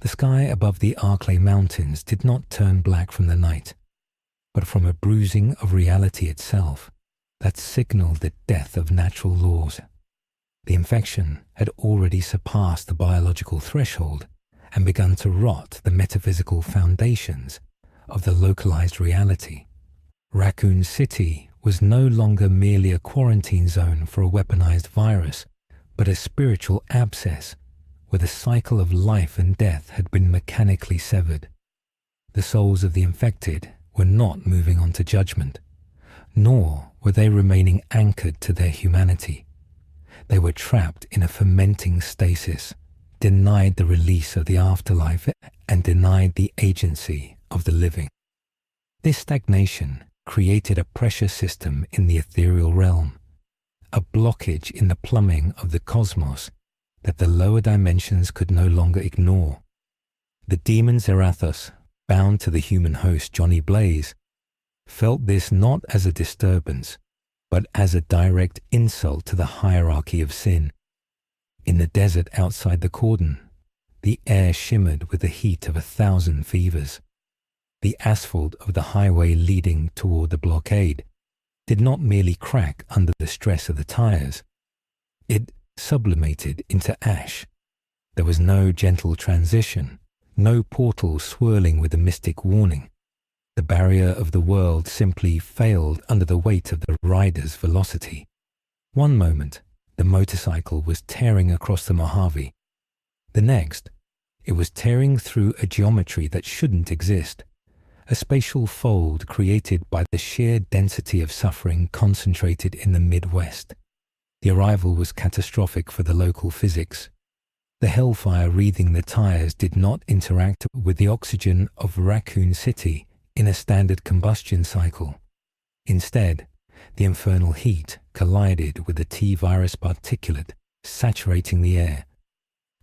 The sky above the Arklay Mountains did not turn black from the night, but from a bruising of reality itself that signaled the death of natural laws. The infection had already surpassed the biological threshold and begun to rot the metaphysical foundations of the localized reality. Raccoon City was no longer merely a quarantine zone for a weaponized virus, but a spiritual abscess where the cycle of life and death had been mechanically severed. The souls of the infected were not moving on to judgment, nor were they remaining anchored to their humanity. They were trapped in a fermenting stasis, denied the release of the afterlife, and denied the agency of the living. This stagnation created a pressure system in the ethereal realm, a blockage in the plumbing of the cosmos that the lower dimensions could no longer ignore. The demon Zarathos, bound to the human host Johnny Blaze, felt this not as a disturbance, but as a direct insult to the hierarchy of sin. In the desert outside the cordon, the air shimmered with the heat of 1,000 fevers. The asphalt of the highway leading toward the blockade did not merely crack under the stress of the tires. It sublimated into ash. There was no gentle transition, no portal swirling with a mystic warning. The barrier of the world simply failed under the weight of the rider's velocity. One moment, the motorcycle was tearing across the Mojave. The next, it was tearing through a geometry that shouldn't exist, a spatial fold created by the sheer density of suffering concentrated in the Midwest. The arrival was catastrophic for the local physics. The hellfire wreathing the tires did not interact with the oxygen of Raccoon City in a standard combustion cycle. Instead, the infernal heat collided with the T-virus particulate, saturating the air,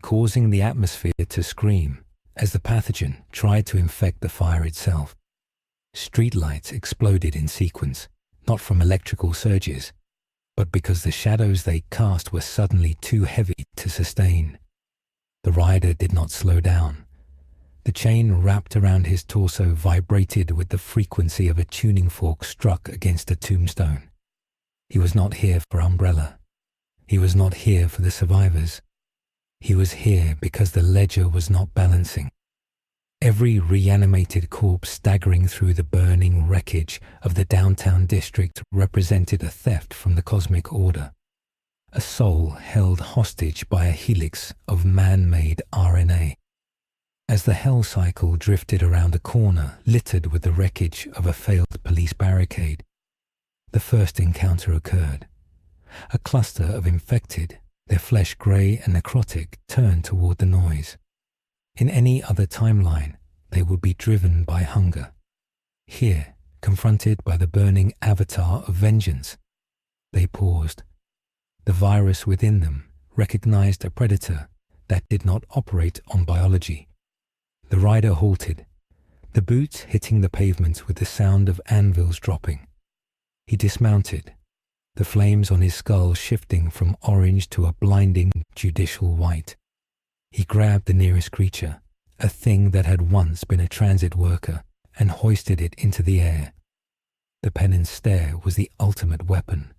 causing the atmosphere to scream as the pathogen tried to infect the fire itself. Streetlights exploded in sequence, not from electrical surges, but because the shadows they cast were suddenly too heavy to sustain. The rider did not slow down. The chain wrapped around his torso vibrated with the frequency of a tuning fork struck against a tombstone. He was not here for Umbrella. He was not here for the survivors. He was here because the ledger was not balancing. Every reanimated corpse staggering through the burning wreckage of the downtown district represented a theft from the cosmic order, a soul held hostage by a helix of man-made RNA. As the hell cycle drifted around a corner littered with the wreckage of a failed police barricade, the first encounter occurred. A cluster of infected, their flesh grey and necrotic, turned toward the noise. In any other timeline, they would be driven by hunger. Here, confronted by the burning avatar of vengeance, they paused. The virus within them recognized a predator that did not operate on biology. The rider halted, the boots hitting the pavement with the sound of anvils dropping. He dismounted, the flames on his skull shifting from orange to a blinding judicial white. He grabbed the nearest creature, a thing that had once been a transit worker, and hoisted it into the air. The Penance Stare was the ultimate weapon,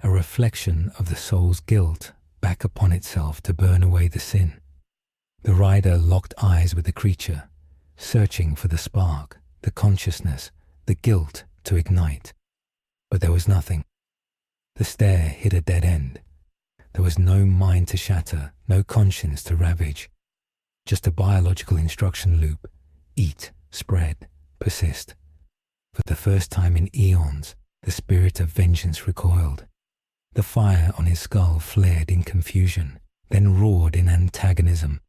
a reflection of the soul's guilt back upon itself to burn away the sin. The rider locked eyes with the creature, searching for the spark, the consciousness, the guilt to ignite. But there was nothing. The stare hit a dead end. There was no mind to shatter, no conscience to ravage. Just a biological instruction loop. Eat, spread, persist. For the first time in eons, the spirit of vengeance recoiled. The fire on his skull flared in confusion, then roared in antagonism.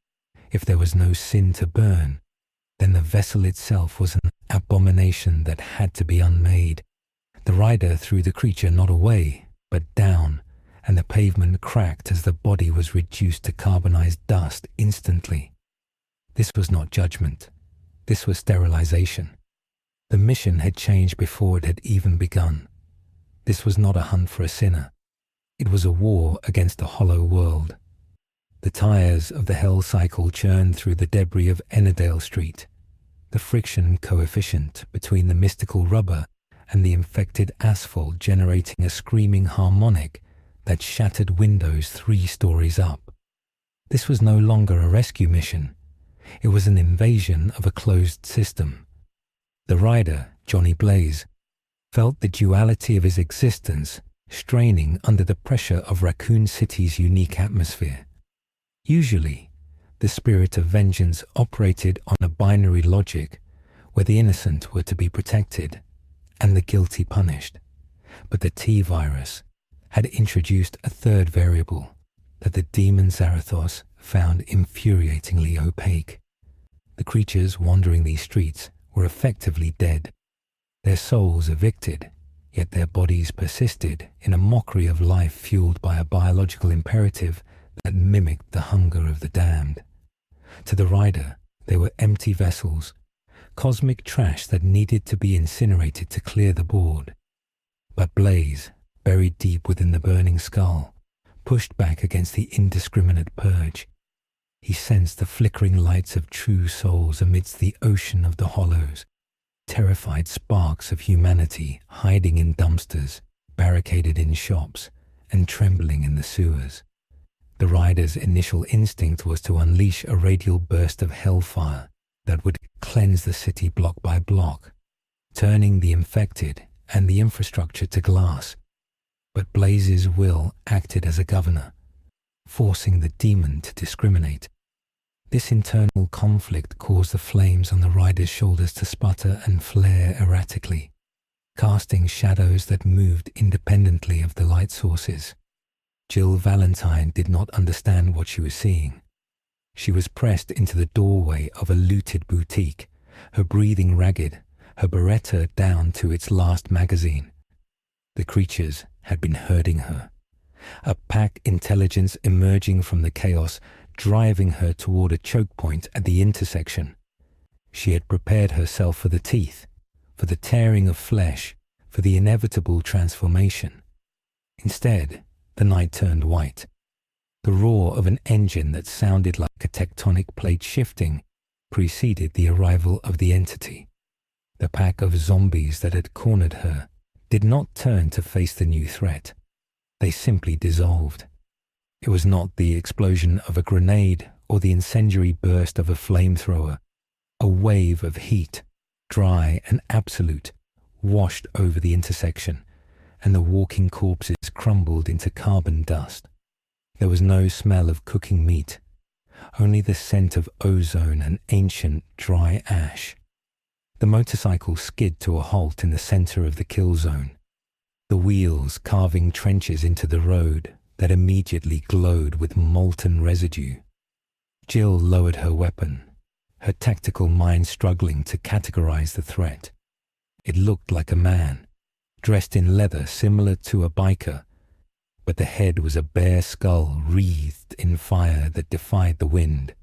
If there was no sin to burn, then the vessel itself was an abomination that had to be unmade. The rider threw the creature not away, but down, and the pavement cracked as the body was reduced to carbonized dust instantly. This was not judgment. This was sterilization. The mission had changed before it had even begun. This was not a hunt for a sinner. It was a war against a hollow world. The tires of the Hell Cycle churned through the debris of Ennerdale Street, the friction coefficient between the mystical rubber and the infected asphalt generating a screaming harmonic that shattered windows 3 stories up. This was no longer a rescue mission. It was an invasion of a closed system. The rider, Johnny Blaze, felt the duality of his existence straining under the pressure of Raccoon City's unique atmosphere. Usually, the spirit of vengeance operated on a binary logic where the innocent were to be protected and the guilty punished. But the T-virus had introduced a third variable that the demon Zarathos found infuriatingly opaque. The creatures wandering these streets were effectively dead, their souls evicted, yet their bodies persisted in a mockery of life fueled by a biological imperative that mimicked the hunger of the damned. To the rider, they were empty vessels, cosmic trash that needed to be incinerated to clear the board. But Blaze, buried deep within the burning skull, pushed back against the indiscriminate purge. He sensed the flickering lights of true souls amidst the ocean of the hollows, terrified sparks of humanity hiding in dumpsters, barricaded in shops, and trembling in the sewers. The rider's initial instinct was to unleash a radial burst of hellfire that would cleanse the city block by block, turning the infected and the infrastructure to glass. But Blaze's will acted as a governor, forcing the demon to discriminate. This internal conflict caused the flames on the rider's shoulders to sputter and flare erratically, casting shadows that moved independently of the light sources. Jill Valentine did not understand what she was seeing. She was pressed into the doorway of a looted boutique, her breathing ragged, her beretta down to its last magazine. The creatures had been herding her, a pack intelligence emerging from the chaos, driving her toward a choke point at the intersection. She had prepared herself for the teeth, for the tearing of flesh, for the inevitable transformation. Instead, the night turned white. The roar of an engine that sounded like a tectonic plate shifting preceded the arrival of the entity. The pack of zombies that had cornered her did not turn to face the new threat. They simply dissolved. It was not the explosion of a grenade or the incendiary burst of a flamethrower. A wave of heat, dry and absolute, washed over the intersection, and the walking corpses crumbled into carbon dust. There was no smell of cooking meat, only the scent of ozone and ancient dry ash. The motorcycle skid to a halt in the center of the kill zone, the wheels carving trenches into the road that immediately glowed with molten residue. Jill lowered her weapon, her tactical mind struggling to categorize the threat. It looked like a man, dressed in leather similar to a biker, but the head was a bare skull wreathed in fire that defied the wind.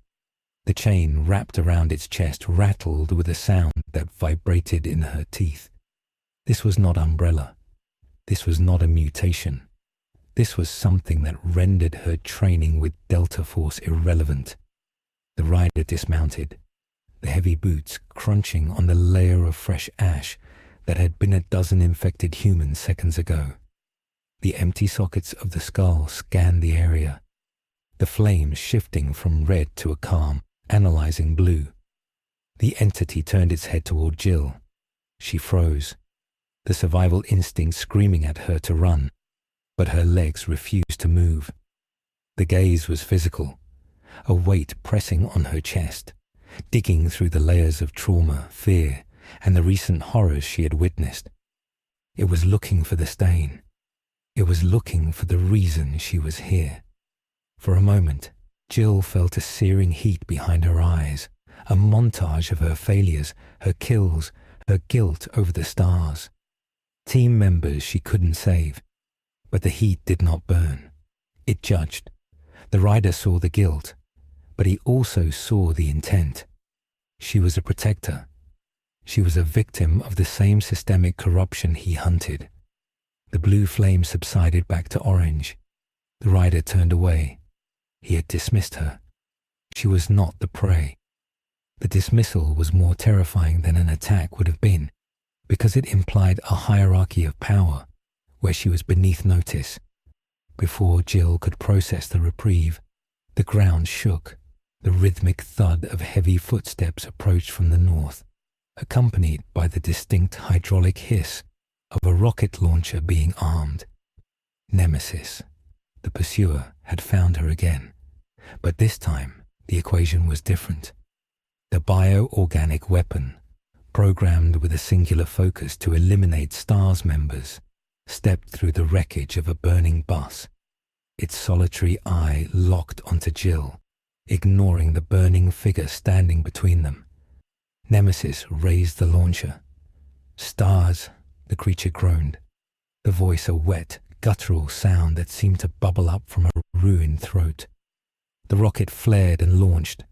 The chain wrapped around its chest rattled with a sound that vibrated in her teeth. This was not Umbrella. This was not a mutation. This was something that rendered her training with Delta Force irrelevant. The rider dismounted, the heavy boots crunching on the layer of fresh ash that had been a dozen infected humans seconds ago. The empty sockets of the skull scanned the area, the flames shifting from red to a calm, analyzing blue. The entity turned its head toward Jill. She froze, the survival instinct screaming at her to run, but her legs refused to move. The gaze was physical, a weight pressing on her chest, digging through the layers of trauma, fear, and the recent horrors she had witnessed. It was looking for the stain. It was looking for the reason she was here. For a moment, Jill felt a searing heat behind her eyes, a montage of her failures, her kills, her guilt over the stars. Team members she couldn't save. But the heat did not burn. It judged. The rider saw the guilt, but he also saw the intent. She was a protector. She was a victim of the same systemic corruption he hunted. The blue flame subsided back to orange. The rider turned away. He had dismissed her. She was not the prey. The dismissal was more terrifying than an attack would have been, because it implied a hierarchy of power, where she was beneath notice. Before Jill could process the reprieve, the ground shook. The rhythmic thud of heavy footsteps approached from the north, accompanied by the distinct hydraulic hiss of a rocket launcher being armed. Nemesis, the pursuer, had found her again, but this time the equation was different. The bioorganic weapon, programmed with a singular focus to eliminate STARS members, stepped through the wreckage of a burning bus. Its solitary eye locked onto Jill, ignoring the burning figure standing between them. Nemesis raised the launcher. "Stars," the creature groaned, the voice a wet, guttural sound that seemed to bubble up from a ruined throat. The rocket flared and launched.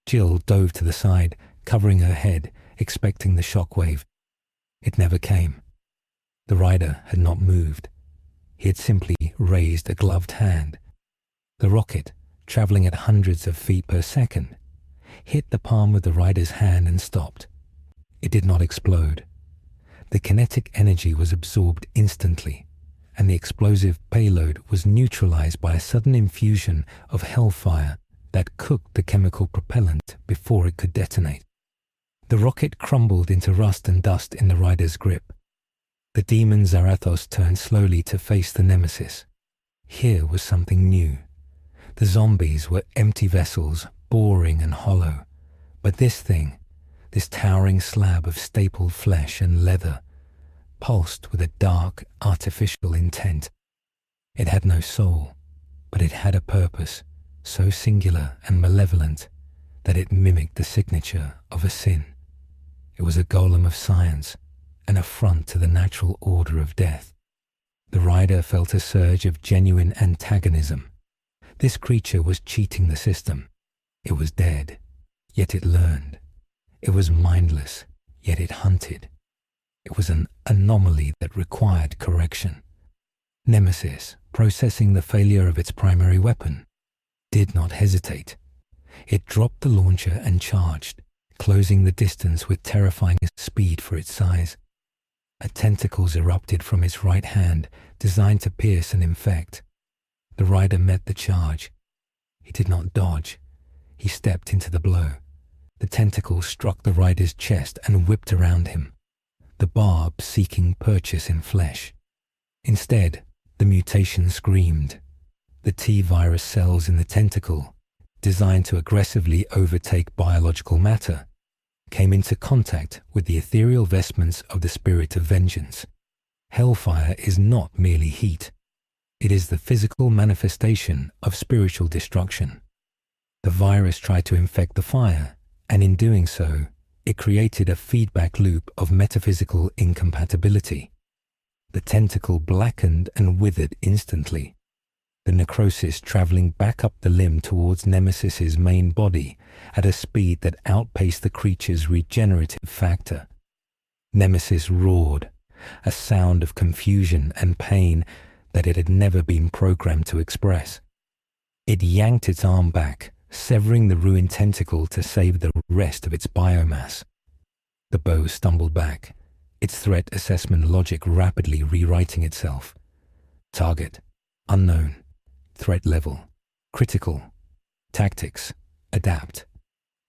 Jill dove to the side, covering her head, expecting the shockwave. It never came. The rider had not moved. He had simply raised a gloved hand. The rocket, traveling at hundreds of feet per second, hit the palm of the rider's hand and stopped. It did not explode. The kinetic energy was absorbed instantly, and the explosive payload was neutralized by a sudden infusion of hellfire that cooked the chemical propellant before it could detonate. The rocket crumbled into rust and dust in the rider's grip. The demon Zarathos turned slowly to face the nemesis. Here was something new. The zombies were empty vessels, boring and hollow. But this thing, this towering slab of stapled flesh and leather, pulsed with a dark, artificial intent. It had no soul, but it had a purpose, so singular and malevolent that it mimicked the signature of a sin. It was a golem of science, an affront to the natural order of death. The rider felt a surge of genuine antagonism. This creature was cheating the system. It was dead, yet it learned. It was mindless, yet it hunted. It was an anomaly that required correction. Nemesis, processing the failure of its primary weapon, did not hesitate. It dropped the launcher and charged, closing the distance with terrifying speed for its size. Tentacles erupted from its right hand, designed to pierce and infect. The rider met the charge. He did not dodge. He stepped into the blow. The tentacles struck the rider's chest and whipped around him, the barb seeking purchase in flesh. Instead, the mutation screamed. The T-virus cells in the tentacle, designed to aggressively overtake biological matter, came into contact with the ethereal vestments of the spirit of vengeance. Hellfire is not merely heat. It is the physical manifestation of spiritual destruction. The virus tried to infect the fire, and in doing so, it created a feedback loop of metaphysical incompatibility. The tentacle blackened and withered instantly, the necrosis traveling back up the limb towards Nemesis's main body at a speed that outpaced the creature's regenerative factor. Nemesis roared, a sound of confusion and pain that it had never been programmed to express. It yanked its arm back, severing the ruined tentacle to save the rest of its biomass. The bow stumbled back, its threat assessment logic rapidly rewriting itself. Target, unknown. Threat level, critical. Tactics, adapt.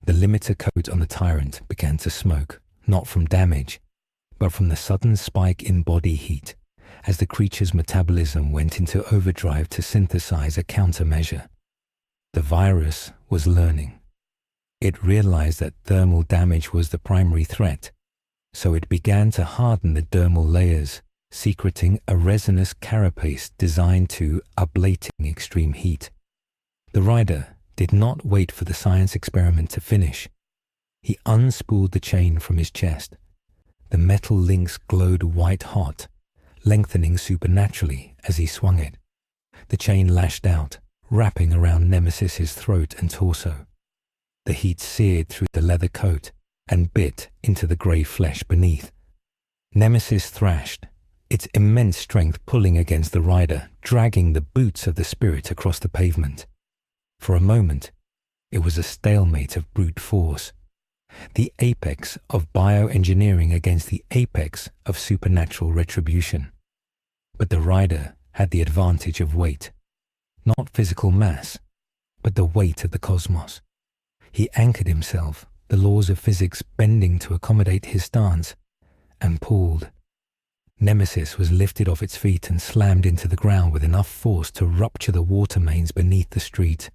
The limiter coat on the Tyrant began to smoke, not from damage, but from the sudden spike in body heat, as the creature's metabolism went into overdrive to synthesize a countermeasure. The virus was learning. It realized that thermal damage was the primary threat, so it began to harden the dermal layers, secreting a resinous carapace designed to ablating extreme heat. The rider did not wait for the science experiment to finish. He unspooled the chain from his chest. The metal links glowed white-hot, lengthening supernaturally as he swung it. The chain lashed out, wrapping around Nemesis's throat and torso. The heat seared through the leather coat and bit into the grey flesh beneath. Nemesis thrashed, its immense strength pulling against the rider, dragging the boots of the spirit across the pavement. For a moment, it was a stalemate of brute force, the apex of bioengineering against the apex of supernatural retribution. But the rider had the advantage of weight, not physical mass, but the weight of the cosmos. He anchored himself, the laws of physics bending to accommodate his stance, and pulled. Nemesis was lifted off its feet and slammed into the ground with enough force to rupture the water mains beneath the street.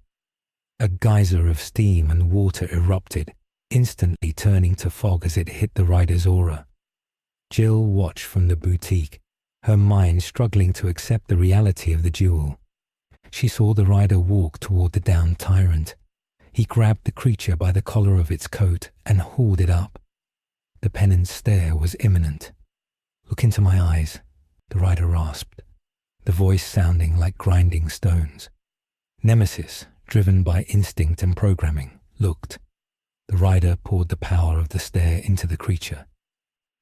A geyser of steam and water erupted, instantly turning to fog as it hit the rider's aura. Jill watched from the boutique, her mind struggling to accept the reality of the duel. She saw the rider walk toward the downed tyrant. He grabbed the creature by the collar of its coat and hauled it up. The Penance Stare was imminent. "Look into my eyes," the rider rasped, the voice sounding like grinding stones. Nemesis, driven by instinct and programming, looked. The rider poured the power of the stare into the creature.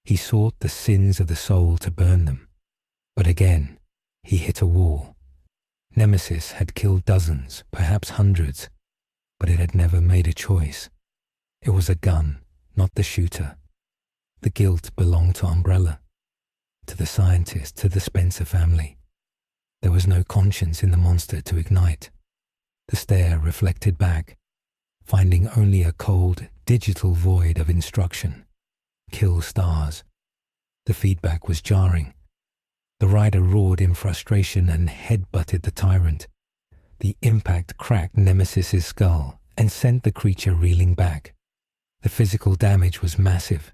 He sought the sins of the soul to burn them. But again, he hit a wall. Nemesis had killed dozens, perhaps hundreds, but it had never made a choice. It was a gun, not the shooter. The guilt belonged to Umbrella, to the scientist, to the Spencer family. There was no conscience in the monster to ignite. The stare reflected back, finding only a cold, digital void of instruction. Kill stars. The feedback was jarring. The rider roared in frustration and head-butted the tyrant. The impact cracked Nemesis's skull and sent the creature reeling back. The physical damage was massive,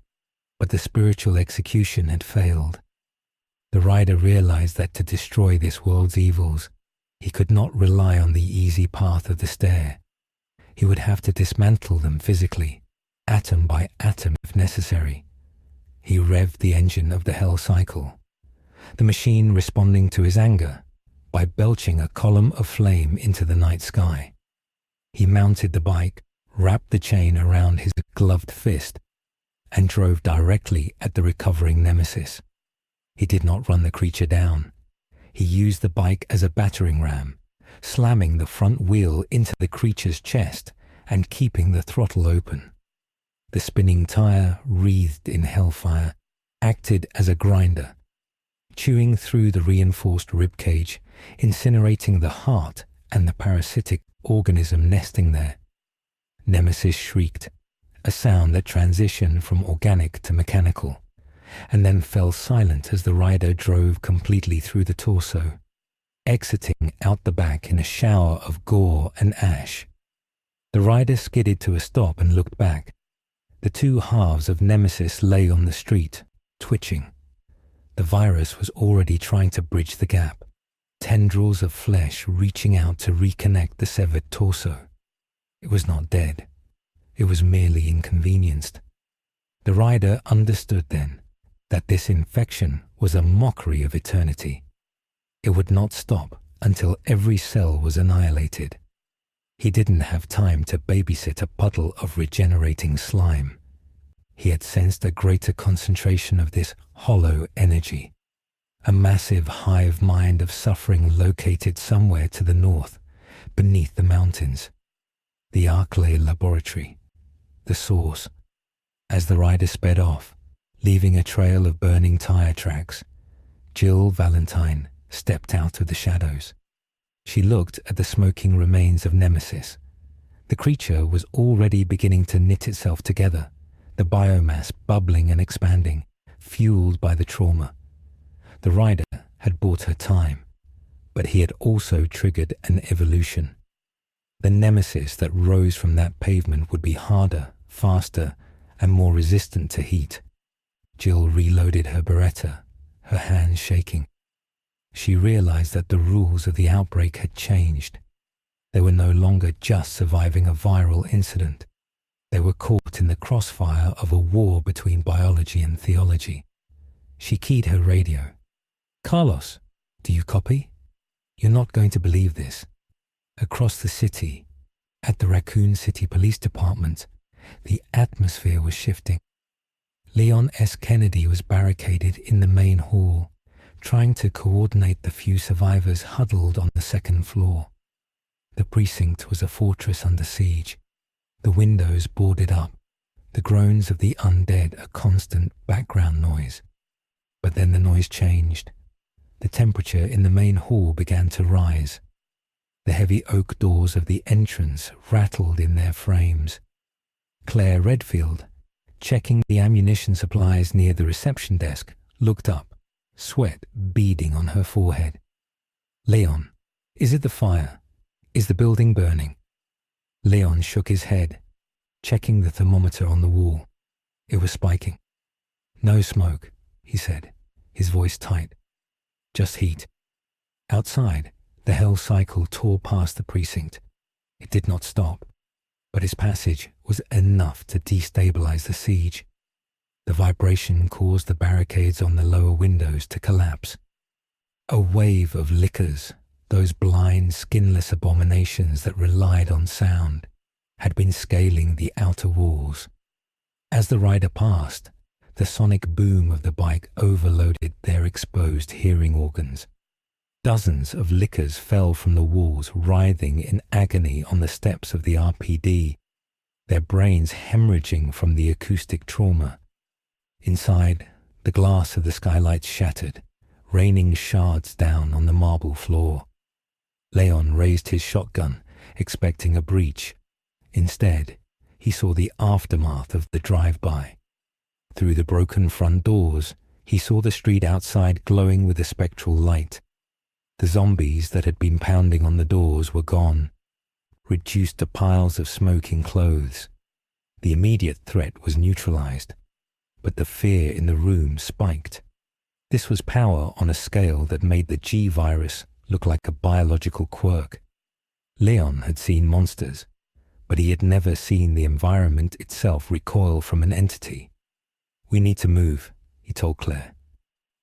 but the spiritual execution had failed. The rider realized that to destroy this world's evils, he could not rely on the easy path of the stare. He would have to dismantle them physically, atom by atom if necessary. He revved the engine of the hell cycle, the machine responding to his anger by belching a column of flame into the night sky. He mounted the bike, wrapped the chain around his gloved fist, and drove directly at the recovering Nemesis. He did not run the creature down. He used the bike as a battering ram, slamming the front wheel into the creature's chest and keeping the throttle open. The spinning tire, wreathed in hellfire, acted as a grinder, chewing through the reinforced ribcage, incinerating the heart and the parasitic organism nesting there. Nemesis shrieked, a sound that transitioned from organic to mechanical, and then fell silent as the rider drove completely through the torso, exiting out the back in a shower of gore and ash. The rider skidded to a stop and looked back. The two halves of Nemesis lay on the street, twitching. The virus was already trying to bridge the gap, tendrils of flesh reaching out to reconnect the severed torso. It was not dead. It was merely inconvenienced. The rider understood then that this infection was a mockery of eternity. It would not stop until every cell was annihilated. He didn't have time to babysit a puddle of regenerating slime. He had sensed a greater concentration of this hollow energy, a massive hive mind of suffering located somewhere to the north, beneath the mountains. The Arclay laboratory, the source. As the rider sped off, leaving a trail of burning tire tracks, Jill Valentine stepped out of the shadows. She looked at the smoking remains of Nemesis. The creature was already beginning to knit itself together, the biomass bubbling and expanding, fueled by the trauma. The rider had bought her time, but he had also triggered an evolution. The Nemesis that rose from that pavement would be harder, faster, and more resistant to heat. Jill reloaded her Beretta, her hands shaking. She realized that the rules of the outbreak had changed. They were no longer just surviving a viral incident. They were caught in the crossfire of a war between biology and theology. She keyed her radio. "Carlos, do you copy? You're not going to believe this. Across the city, at the Raccoon City Police Department, the atmosphere was shifting. Leon S. Kennedy was barricaded in the main hall, trying to coordinate the few survivors huddled on the second floor. The precinct was a fortress under siege, the windows boarded up, the groans of the undead a constant background noise. But then the noise changed. The temperature in the main hall began to rise. The heavy oak doors of the entrance rattled in their frames. Claire Redfield, checking the ammunition supplies near the reception desk, looked up, sweat beading on her forehead. "Leon, is it the fire? Is the building burning?" Leon shook his head, checking the thermometer on the wall. It was spiking. "No smoke," he said, his voice tight. "Just heat." Outside, the hell cycle tore past the precinct. It did not stop, but its passage was enough to destabilize the siege. The vibration caused the barricades on the lower windows to collapse. A wave of lickers, those blind, skinless abominations that relied on sound, had been scaling the outer walls. As the rider passed, the sonic boom of the bike overloaded their exposed hearing organs. Dozens of lickers fell from the walls, writhing in agony on the steps of the RPD, their brains hemorrhaging from the acoustic trauma. Inside, the glass of the skylights shattered, raining shards down on the marble floor. Leon raised his shotgun, expecting a breach. Instead, he saw the aftermath of the drive-by. Through the broken front doors, he saw the street outside glowing with a spectral light. The zombies that had been pounding on the doors were gone, reduced to piles of smoking clothes. The immediate threat was neutralized, but the fear in the room spiked. This was power on a scale that made the G-virus look like a biological quirk. Leon had seen monsters, but he had never seen the environment itself recoil from an entity. "We need to move," he told Claire.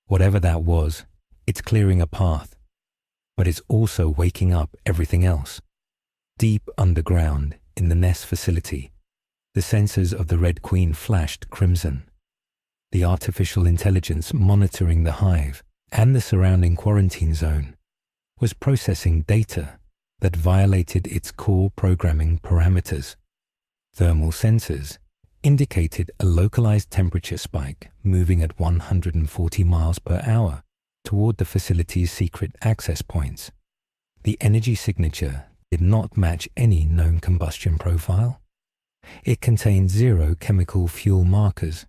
"Whatever that was, it's clearing a path, but it's also waking up everything else." Deep underground, in the nest facility, the sensors of the Red Queen flashed crimson. The artificial intelligence monitoring the hive and the surrounding quarantine zone was processing data that violated its core programming parameters. Thermal sensors indicated a localized temperature spike moving at 140 miles per hour toward the facility's secret access points. The energy signature did not match any known combustion profile. It contained 0 chemical fuel markers.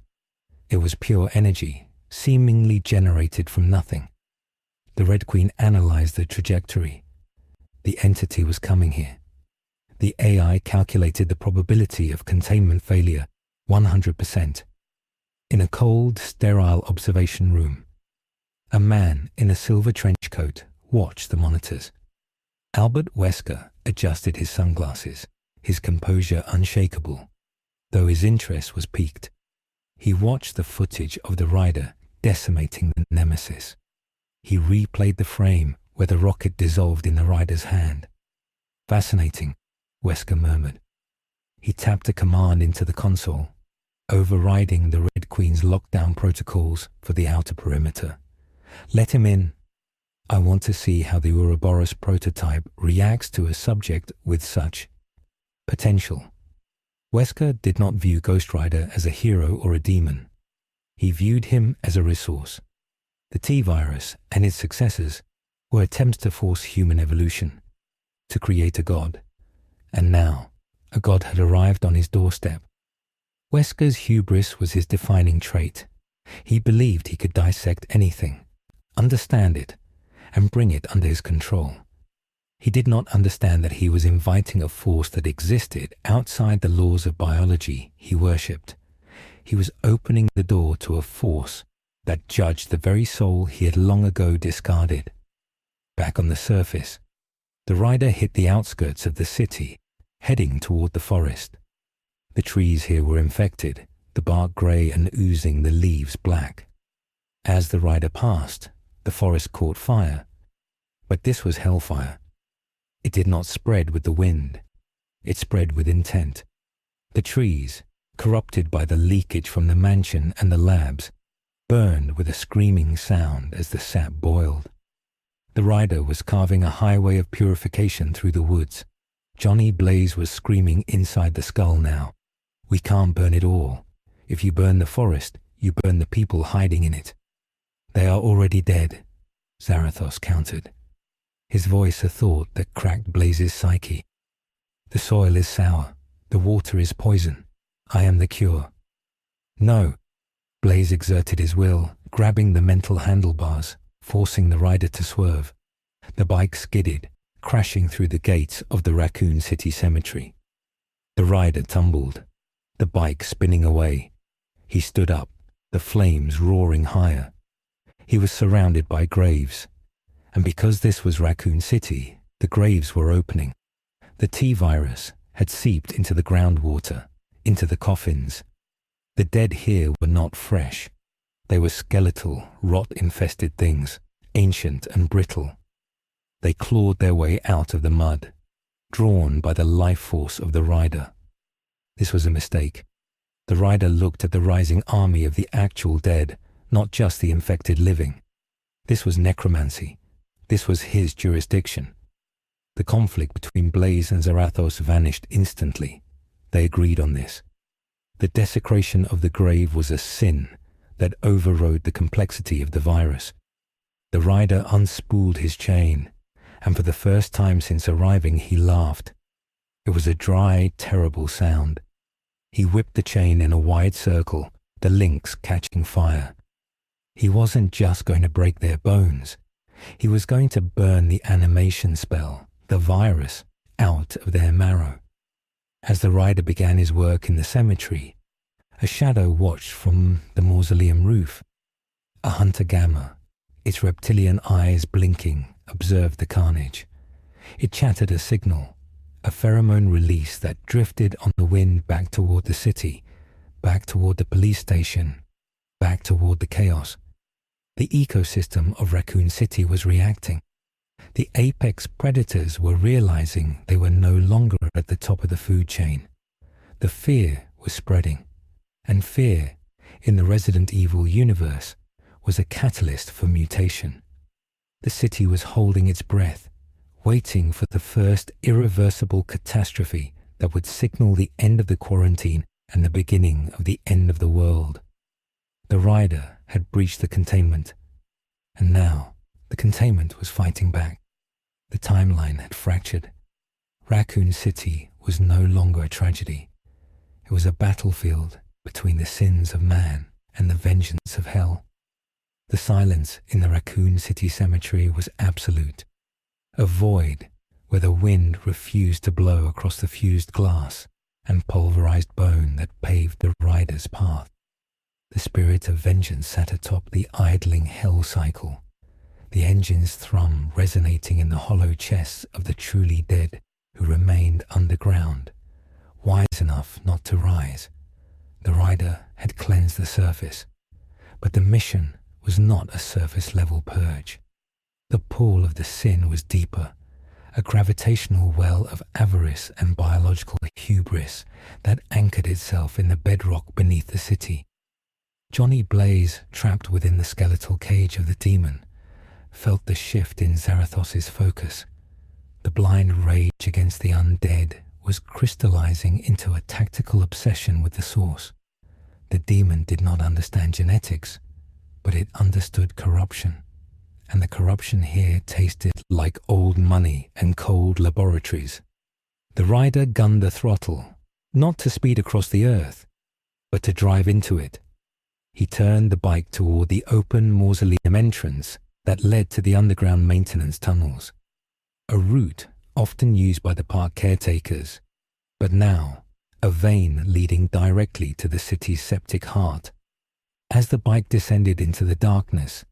It was pure energy, seemingly generated from nothing. The Red Queen analyzed the trajectory. The entity was coming here. The AI calculated the probability of containment failure, 100%. In a cold, sterile observation room, a man in a silver trench coat watched the monitors. Albert Wesker adjusted his sunglasses, his composure unshakable, though his interest was piqued. He watched the footage of the rider decimating the Nemesis. He replayed the frame where the rocket dissolved in the rider's hand. "Fascinating," Wesker murmured. He tapped a command into the console, overriding the Red Queen's lockdown protocols for the outer perimeter. "Let him in. I want to see how the B.O.W.s prototype reacts to a subject with such potential." Wesker did not view Ghost Rider as a hero or a demon. He viewed him as a resource. The T-virus and its successors were attempts to force human evolution, to create a god. And now, a god had arrived on his doorstep. Wesker's hubris was his defining trait. He believed he could dissect anything, understand it, and bring it under his control. He did not understand that he was inviting a force that existed outside the laws of biology he worshipped. He was opening the door to a force that judged the very soul he had long ago discarded. Back on the surface, the rider hit the outskirts of the city, heading toward the forest. The trees here were infected, the bark grey and oozing, the leaves black. As the rider passed, the forest caught fire. But this was hellfire. It did not spread with the wind. It spread with intent. The trees, corrupted by the leakage from the mansion and the labs, burned with a screaming sound as the sap boiled. The rider was carving a highway of purification through the woods. Johnny Blaze was screaming inside the skull now. "We can't burn it all. If you burn the forest, you burn the people hiding in it." "They are already dead," Zarathos countered, his voice a thought that cracked Blaze's psyche. "The soil is sour. The water is poison. I am the cure." "No." Blaze exerted his will, grabbing the mental handlebars, forcing the rider to swerve. The bike skidded, crashing through the gates of the Raccoon City cemetery. The rider tumbled, the bike spinning away. He stood up, the flames roaring higher. He was surrounded by graves, and because this was Raccoon City, the graves were opening. The T-virus had seeped into the groundwater, into the coffins. The dead here were not fresh. They were skeletal, rot-infested things, ancient and brittle. They clawed their way out of the mud, drawn by the life force of the rider. This was a mistake. The rider looked at the rising army of the actual dead, not just the infected living. This was necromancy. This was his jurisdiction. The conflict between Blaze and Zarathos vanished instantly. They agreed on this. The desecration of the grave was a sin that overrode the complexity of the virus. The rider unspooled his chain, and for the first time since arriving he laughed. It was a dry, terrible sound. He whipped the chain in a wide circle, the links catching fire. He wasn't just going to break their bones. He was going to burn the animation spell, the virus, out of their marrow. As the rider began his work in the cemetery, a shadow watched from the mausoleum roof. A hunter-gamer, its reptilian eyes blinking, observed the carnage. It chattered a signal, a pheromone release that drifted on the wind back toward the city, back toward the police station, back toward the chaos. The ecosystem of Raccoon City was reacting. The apex predators were realizing they were no longer at the top of the food chain. The fear was spreading, and fear, in the Resident Evil universe, was a catalyst for mutation. The city was holding its breath, waiting for the first irreversible catastrophe that would signal the end of the quarantine and the beginning of the end of the world. The rider had breached the containment, and now the containment was fighting back. The timeline had fractured. Raccoon City was no longer a tragedy. It was a battlefield between the sins of man and the vengeance of hell. The silence in the Raccoon City cemetery was absolute, a void where the wind refused to blow across the fused glass and pulverized bone that paved the rider's path. The spirit of vengeance sat atop the idling hell cycle, the engine's thrum resonating in the hollow chests of the truly dead who remained underground, wise enough not to rise. The rider had cleansed the surface, but the mission was not a surface-level purge. The pool of the sin was deeper, a gravitational well of avarice and biological hubris that anchored itself in the bedrock beneath the city. Johnny Blaze, trapped within the skeletal cage of the demon, felt the shift in Zarathos's focus. The blind rage against the undead was crystallizing into a tactical obsession with the source. The demon did not understand genetics, but it understood corruption, and the corruption here tasted like old money and cold laboratories. The rider gunned the throttle, not to speed across the earth, but to drive into it. He turned the bike toward the open mausoleum entrance that led to the underground maintenance tunnels, a route often used by the park caretakers, but now a vein leading directly to the city's septic heart. As the bike descended into the darkness,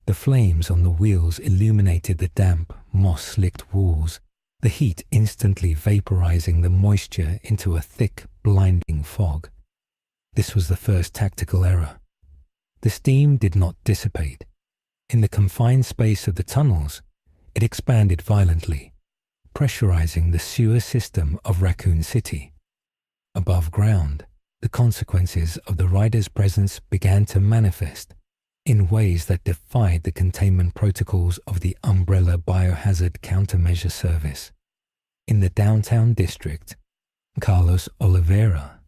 the flames on the wheels illuminated the damp, moss-slicked walls, the heat instantly vaporizing the moisture into a thick, blinding fog. This was the first tactical error. The steam did not dissipate. In the confined space of the tunnels, it expanded violently, pressurizing the sewer system of Raccoon City. Above ground, the consequences of the rider's presence began to manifest in ways that defied the containment protocols of the Umbrella Biohazard Countermeasure Service. In the downtown district, Carlos Oliveira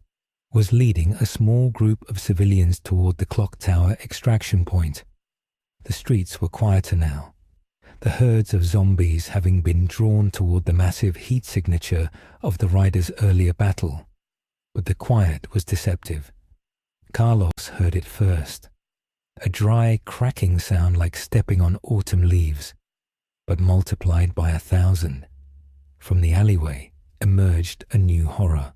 was leading a small group of civilians toward the clock tower extraction point. The streets were quieter now, the herds of zombies having been drawn toward the massive heat signature of the Riders' earlier battle. But the quiet was deceptive. Carlos heard it first, a dry, cracking sound like stepping on autumn leaves, but multiplied by 1,000. From the alleyway emerged a new horror.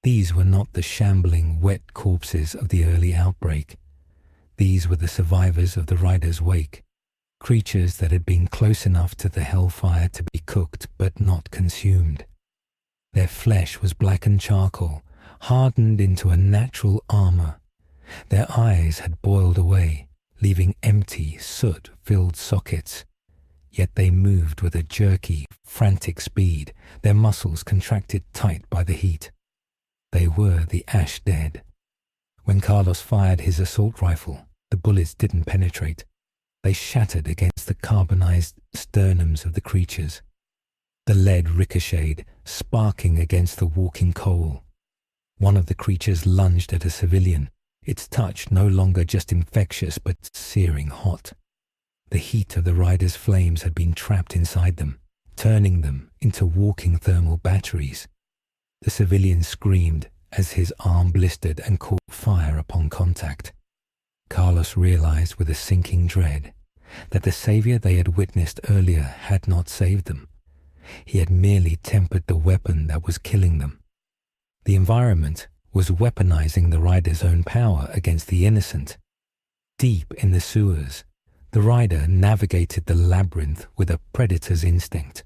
These were not the shambling, wet corpses of the early outbreak. These were the survivors of the Riders' wake, creatures that had been close enough to the hellfire to be cooked but not consumed. Their flesh was blackened charcoal, hardened into a natural armor. Their eyes had boiled away, leaving empty, soot-filled sockets. Yet they moved with a jerky, frantic speed, their muscles contracted tight by the heat. They were the ash dead. When Carlos fired his assault rifle, the bullets didn't penetrate. They shattered against the carbonized sternums of the creatures. The lead ricocheted, sparking against the walking coal. One of the creatures lunged at a civilian, its touch no longer just infectious but searing hot. The heat of the Riders' flames had been trapped inside them, turning them into walking thermal batteries. The civilian screamed as his arm blistered and caught fire upon contact. Carlos realized with a sinking dread that the savior they had witnessed earlier had not saved them. He had merely tempered the weapon that was killing them. The environment was weaponizing the Rider's own power against the innocent. Deep in the sewers, the Rider navigated the labyrinth with a predator's instinct.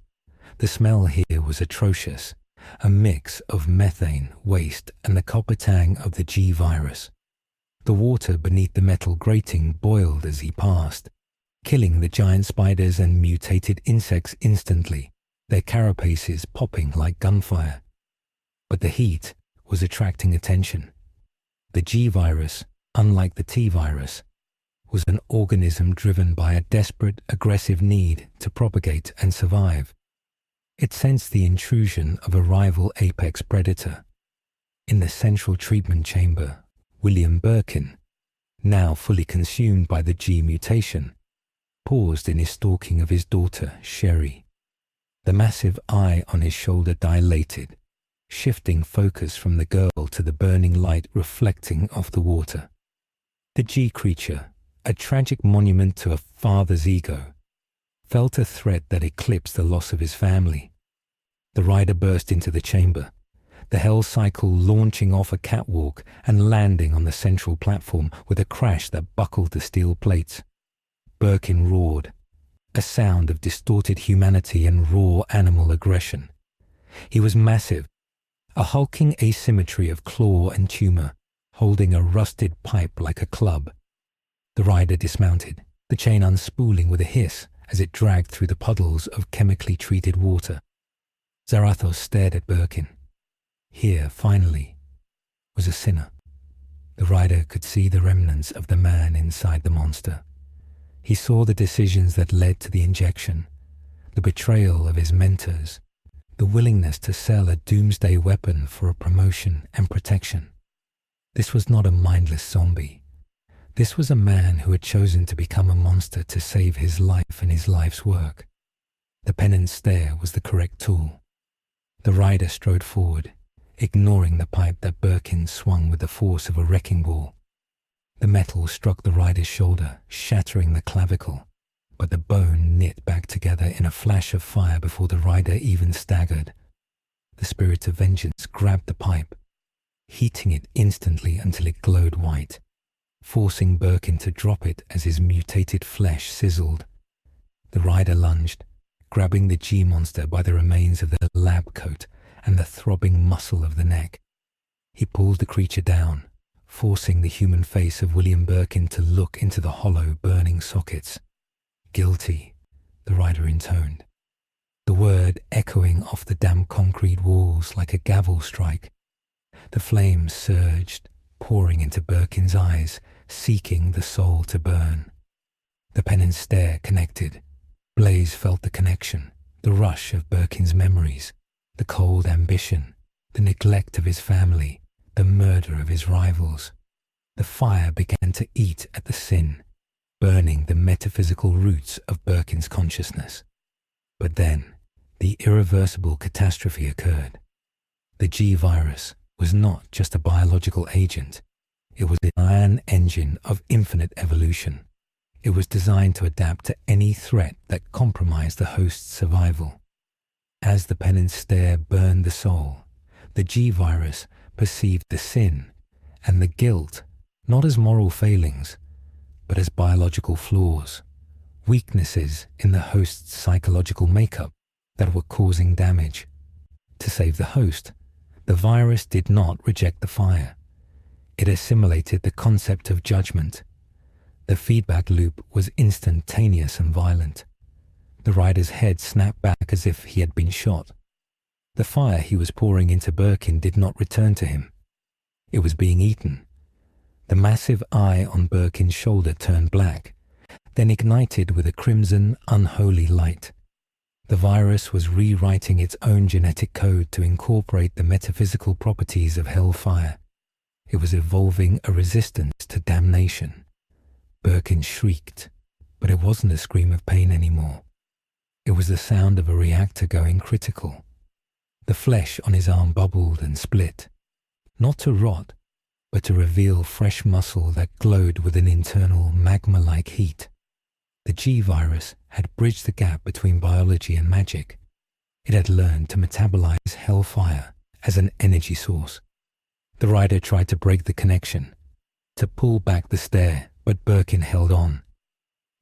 The smell here was atrocious, a mix of methane, waste, and the copper tang of the G-virus. The water beneath the metal grating boiled as he passed, killing the giant spiders and mutated insects instantly, their carapaces popping like gunfire. But the heat was attracting attention. The G-virus, unlike the T-virus, was an organism driven by a desperate, aggressive need to propagate and survive. It sensed the intrusion of a rival apex predator. In the central treatment chamber, Birkin, now fully consumed by the G mutation, paused in his stalking of his daughter, Sherry. The massive eye on his shoulder dilated, shifting focus from the girl to the burning light reflecting off the water. The G creature, a tragic monument to a father's ego, felt a threat that eclipsed the loss of his family. The Rider burst into the chamber, the hell cycle launching off a catwalk and landing on the central platform with a crash that buckled the steel plates. Birkin roared, a sound of distorted humanity and raw animal aggression. He was massive, a hulking asymmetry of claw and tumor, holding a rusted pipe like a club. The Rider dismounted, the chain unspooling with a hiss as it dragged through the puddles of chemically treated water. Zarathos stared at Birkin. Here, finally, was a sinner. The Rider could see the remnants of the man inside the monster. He saw the decisions that led to the injection, the betrayal of his mentors, the willingness to sell a doomsday weapon for a promotion and protection. This was not a mindless zombie. This was a man who had chosen to become a monster to save his life and his life's work. The Penance Stare was the correct tool. The Rider strode forward, ignoring the pipe that Birkin swung with the force of a wrecking ball. The metal struck the Rider's shoulder, shattering the clavicle, but the bone knit back together in a flash of fire before the Rider even staggered. The spirit of vengeance grabbed the pipe, heating it instantly until it glowed white, forcing Birkin to drop it as his mutated flesh sizzled. The Rider lunged, grabbing the G-monster by the remains of the lab coat and the throbbing muscle of the neck. He pulled the creature down, forcing the human face of Birkin to look into the hollow, burning sockets. Guilty, the Rider intoned, the word echoing off the damp concrete walls like a gavel strike. The flames surged, pouring into Birkin's eyes, seeking the soul to burn. The Penance Stare connected. Blaze felt the connection, the rush of Birkin's memories, the cold ambition, the neglect of his family, the murder of his rivals. The fire began to eat at the sin, burning the metaphysical roots of Birkin's consciousness. But then, the irreversible catastrophe occurred. The G-virus was not just a biological agent. It was the iron engine of infinite evolution. It was designed to adapt to any threat that compromised the host's survival. As the Penance Stare burned the soul, the G-virus perceived the sin and the guilt not as moral failings, but as biological flaws, weaknesses in the host's psychological makeup that were causing damage. To save the host, the virus did not reject the fire. It assimilated the concept of judgment. The feedback loop was instantaneous and violent. The rider's head snapped back as if he had been shot. The fire he was pouring into Birkin did not return to him. It was being eaten. The massive eye on Birkin's shoulder turned black, then ignited with a crimson, unholy light. The virus was rewriting its own genetic code to incorporate the metaphysical properties of hellfire. It was evolving a resistance to damnation. Birkin shrieked, but it wasn't a scream of pain anymore. It was the sound of a reactor going critical. The flesh on his arm bubbled and split, not to rot, but to reveal fresh muscle that glowed with an internal magma-like heat. The G-virus had bridged the gap between biology and magic. It had learned to metabolize hellfire as an energy source. The rider tried to break the connection, to pull back the stare, but Birkin held on.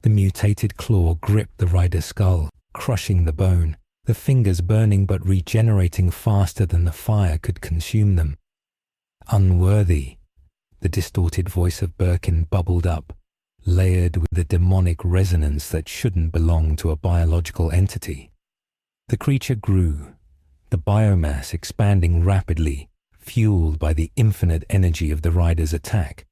The mutated claw gripped the rider's skull, crushing the bone, the fingers burning but regenerating faster than the fire could consume them. Unworthy, the distorted voice of Birkin bubbled up, layered with a demonic resonance that shouldn't belong to a biological entity. The creature grew, the biomass expanding rapidly, fueled by the infinite energy of the rider's attack.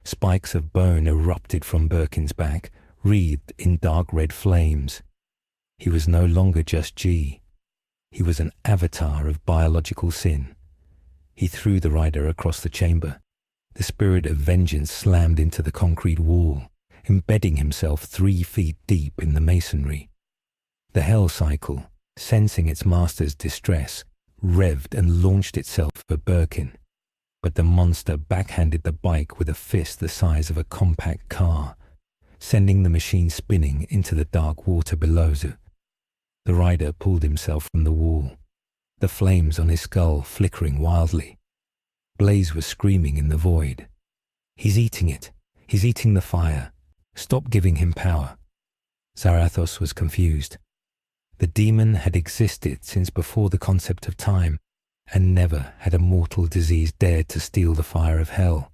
Spikes of bone erupted from Birkin's back, wreathed in dark red flames. He was no longer just G. He was an avatar of biological sin. He threw the rider across the chamber. The spirit of vengeance slammed into the concrete wall, embedding himself 3 feet deep in the masonry. The hell cycle, sensing its master's distress, revved and launched itself for Birkin. But the monster backhanded the bike with a fist the size of a compact car, sending the machine spinning into the dark water below. The rider pulled himself from the wall, the flames on his skull flickering wildly. Blaze was screaming in the void. "He's eating it. He's eating the fire. Stop giving him power." Zarathos was confused. The demon had existed since before the concept of time, and never had a mortal disease dared to steal the fire of hell.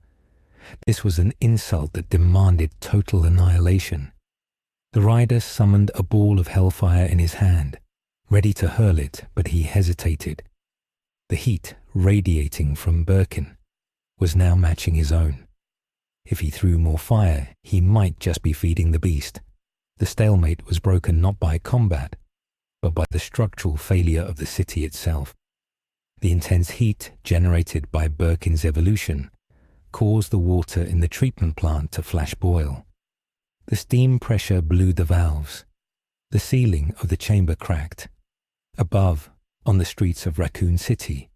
This was an insult that demanded total annihilation. The rider summoned a ball of hellfire in his hand, ready to hurl it, but he hesitated. The heat radiating from Birkin was now matching his own. If he threw more fire, he might just be feeding the beast. The stalemate was broken not by combat, but by the structural failure of the city itself. The intense heat generated by Birkin's evolution caused the water in the treatment plant to flash boil. The steam pressure blew the valves. The ceiling of the chamber cracked. Above, on the streets of Raccoon City,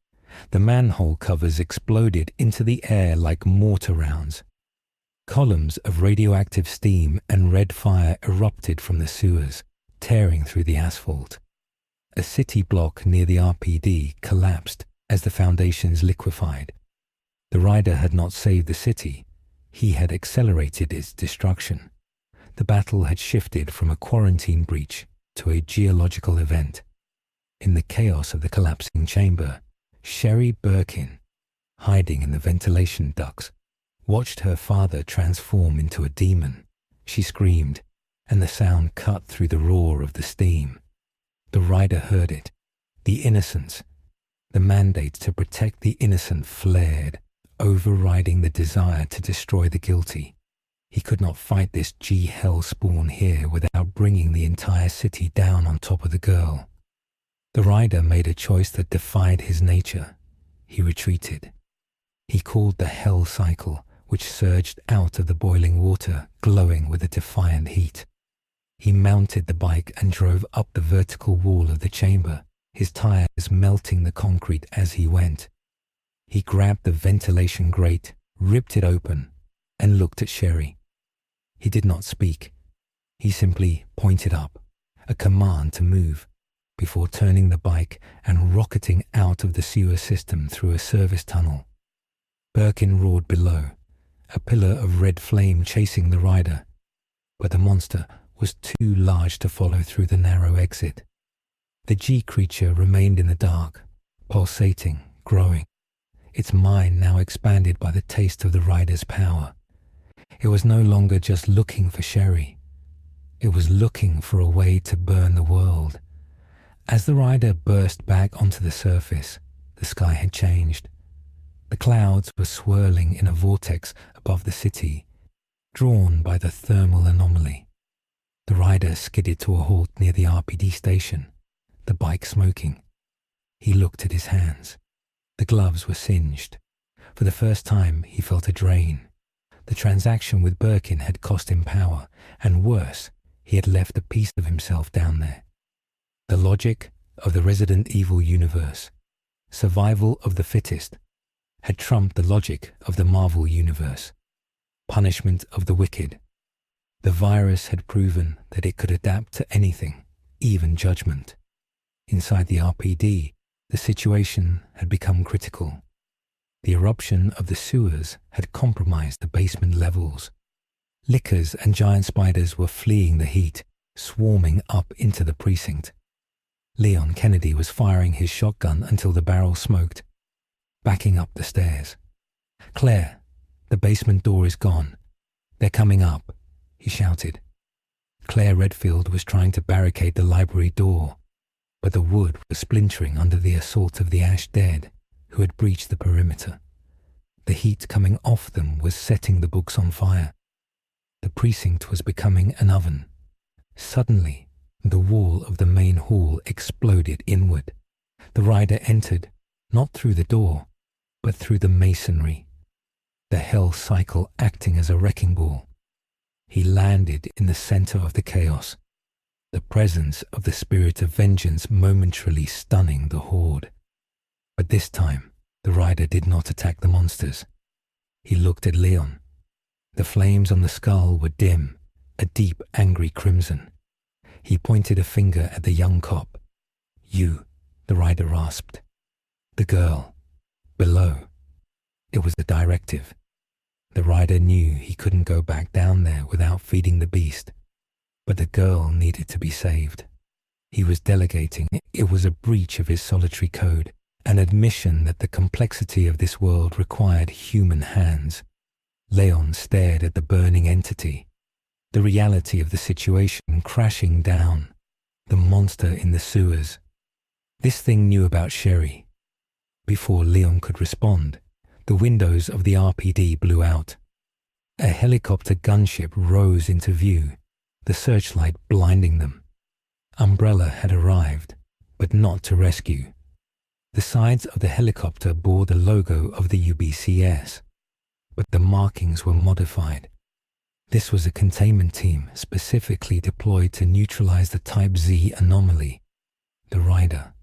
the manhole covers exploded into the air like mortar rounds. Columns of radioactive steam and red fire erupted from the sewers, tearing through the asphalt. A city block near the RPD collapsed as the foundations liquefied. The rider had not saved the city. He had accelerated its destruction. The battle had shifted from a quarantine breach to a geological event. In the chaos of the collapsing chamber, Sherry Birkin, hiding in the ventilation ducts, watched her father transform into a demon. She screamed, and the sound cut through the roar of the steam. The rider heard it. The innocence, the mandate to protect the innocent flared, overriding the desire to destroy the guilty. He could not fight this G-hell spawn here without bringing the entire city down on top of the girl. The rider made a choice that defied his nature. He retreated. He called the hell cycle, which surged out of the boiling water, glowing with a defiant heat. He mounted the bike and drove up the vertical wall of the chamber, his tires melting the concrete as he went. He grabbed the ventilation grate, ripped it open, and looked at Sherry. He did not speak. He simply pointed up, a command to move, before turning the bike and rocketing out of the sewer system through a service tunnel. Birkin roared below, a pillar of red flame chasing the rider, but the monster was too large to follow through the narrow exit. The G creature remained in the dark, pulsating, growing, its mind now expanded by the taste of the rider's power. It was no longer just looking for Sherry. It was looking for a way to burn the world. As the rider burst back onto the surface, the sky had changed. The clouds were swirling in a vortex above the city, drawn by the thermal anomaly. The rider skidded to a halt near the RPD station, the bike smoking. He looked at his hands. The gloves were singed. For the first time, he felt a drain. The transaction with Birkin had cost him power, and worse, he had left a piece of himself down there. The logic of the Resident Evil universe, survival of the fittest, had trumped the logic of the Marvel universe, punishment of the wicked. The virus had proven that it could adapt to anything, even judgment. Inside the RPD, the situation had become critical. The eruption of the sewers had compromised the basement levels. Lickers and giant spiders were fleeing the heat, swarming up into the precinct. Leon Kennedy was firing his shotgun until the barrel smoked, backing up the stairs. "Claire, the basement door is gone. They're coming up," he shouted. Claire Redfield was trying to barricade the library door, but the wood was splintering under the assault of the Ash Dead, who had breached the perimeter. The heat coming off them was setting the books on fire. The precinct was becoming an oven. Suddenly, the wall of the main hall exploded inward. The rider entered, not through the door, but through the masonry, the hell cycle acting as a wrecking ball. He landed in the center of the chaos, the presence of the spirit of vengeance momentarily stunning the horde. But this time, the rider did not attack the monsters. He looked at Leon. The flames on the skull were dim, a deep, angry crimson. He pointed a finger at the young cop. "You," the rider rasped. "The girl. Below." It was a directive. The rider knew he couldn't go back down there without feeding the beast. But the girl needed to be saved. He was delegating. It was a breach of his solitary code, an admission that the complexity of this world required human hands. Leon stared at the burning entity, the reality of the situation crashing down, the monster in the sewers. This thing knew about Sherry. Before Leon could respond, the windows of the RPD blew out. A helicopter gunship rose into view, the searchlight blinding them. Umbrella had arrived, but not to rescue. The sides of the helicopter bore the logo of the UBCS, but the markings were modified. This was a containment team specifically deployed to neutralize the Type Z anomaly. The rider.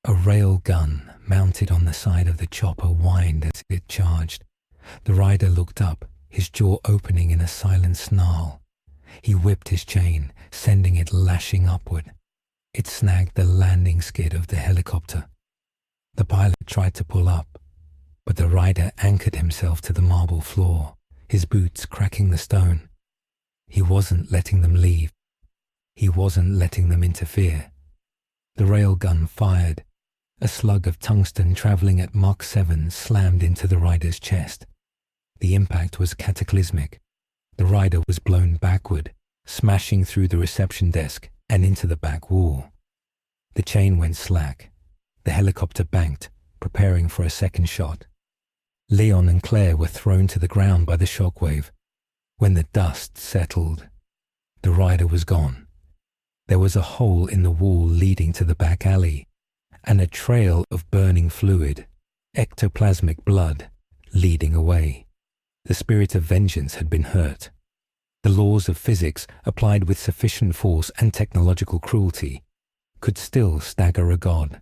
A rail gun mounted on the side of the chopper whined as it charged. The rider looked up, his jaw opening in a silent snarl. He whipped his chain, sending it lashing upward. It snagged the landing skid of the helicopter. The pilot tried to pull up, but the rider anchored himself to the marble floor, his boots cracking the stone. He wasn't letting them leave. He wasn't letting them interfere. The railgun fired. A slug of tungsten traveling at Mach 7 slammed into the rider's chest. The impact was cataclysmic. The rider was blown backward, smashing through the reception desk and into the back wall. The chain went slack. The helicopter banked, preparing for a second shot. Leon and Claire were thrown to the ground by the shockwave. When the dust settled, the rider was gone. There was a hole in the wall leading to the back alley, and a trail of burning fluid, ectoplasmic blood, leading away. The spirit of vengeance had been hurt. The laws of physics, applied with sufficient force and technological cruelty, could still stagger a god.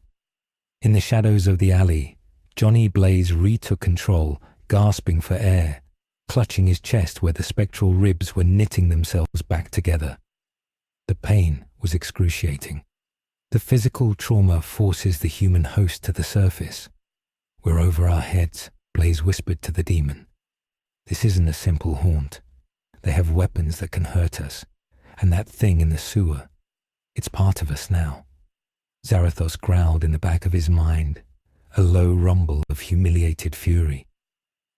In the shadows of the alley, Johnny Blaze retook control, gasping for air, clutching his chest where the spectral ribs were knitting themselves back together. The pain was excruciating. The physical trauma forces the human host to the surface. "We're over our heads," Blaze whispered to the demon. "This isn't a simple haunt. They have weapons that can hurt us, and that thing in the sewer, it's part of us now." Zarathos growled in the back of his mind, a low rumble of humiliated fury.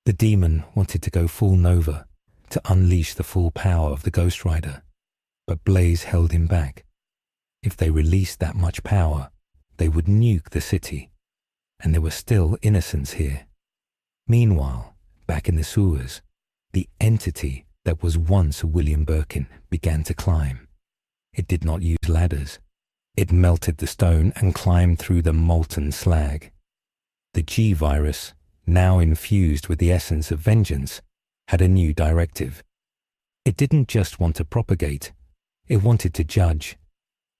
The demon wanted to go full Nova, to unleash the full power of the Ghost Rider, but Blaze held him back. If they released that much power, they would nuke the city, and there were still innocents here. Meanwhile, back in the sewers, the entity that was once William Birkin began to climb. It did not use ladders. It melted the stone and climbed through the molten slag. The G-virus, now infused with the essence of vengeance, had a new directive. It didn't just want to propagate, it wanted to judge.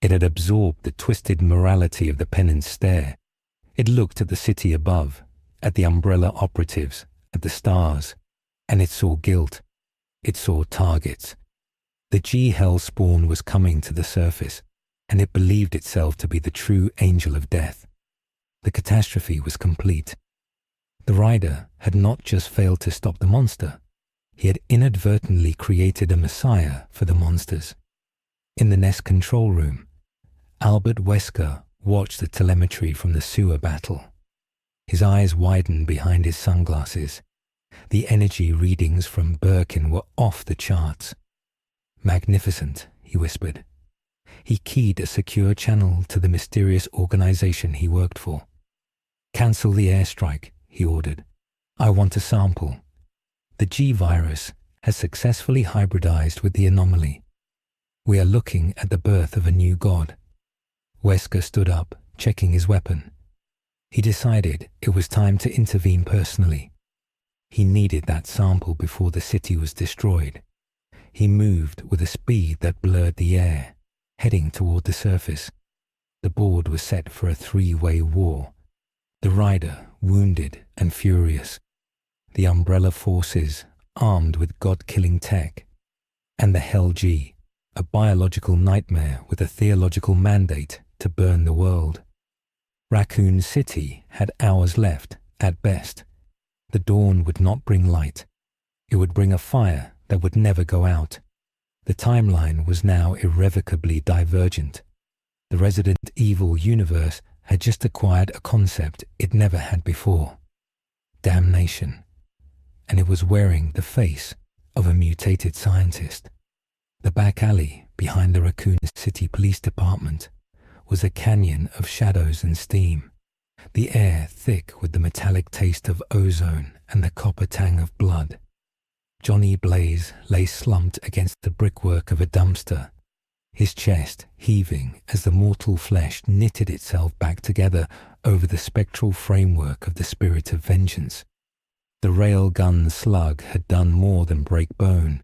It had absorbed the twisted morality of the Penance Stare. It looked at the city above, at the umbrella operatives, at the stars, and it saw guilt. It saw targets. The G-Hell spawn was coming to the surface, and it believed itself to be the true angel of death. The catastrophe was complete. The rider had not just failed to stop the monster, he had inadvertently created a messiah for the monsters. In the nest control room, Albert Wesker watched the telemetry from the sewer battle. His eyes widened behind his sunglasses. The energy readings from Birkin were off the charts. "Magnificent," he whispered. He keyed a secure channel to the mysterious organization he worked for. "Cancel the airstrike," he ordered. "I want a sample. The G-virus has successfully hybridized with the anomaly. We are looking at the birth of a new god." Wesker stood up, checking his weapon. He decided it was time to intervene personally. He needed that sample before the city was destroyed. He moved with a speed that blurred the air, heading toward the surface. The board was set for a three-way war. The rider, wounded and furious. The umbrella forces, armed with god-killing tech. And the Hell G, a biological nightmare with a theological mandate to burn the world. Raccoon City had hours left, at best. The dawn would not bring light. It would bring a fire that would never go out. The timeline was now irrevocably divergent. The Resident Evil universe had just acquired a concept it never had before. Damnation. And it was wearing the face of a mutated scientist. The back alley behind the Raccoon City Police Department was a canyon of shadows and steam, the air thick with the metallic taste of ozone and the copper tang of blood. Johnny Blaze lay slumped against the brickwork of a dumpster, his chest heaving as the mortal flesh knitted itself back together over the spectral framework of the spirit of vengeance. The railgun slug had done more than break bone.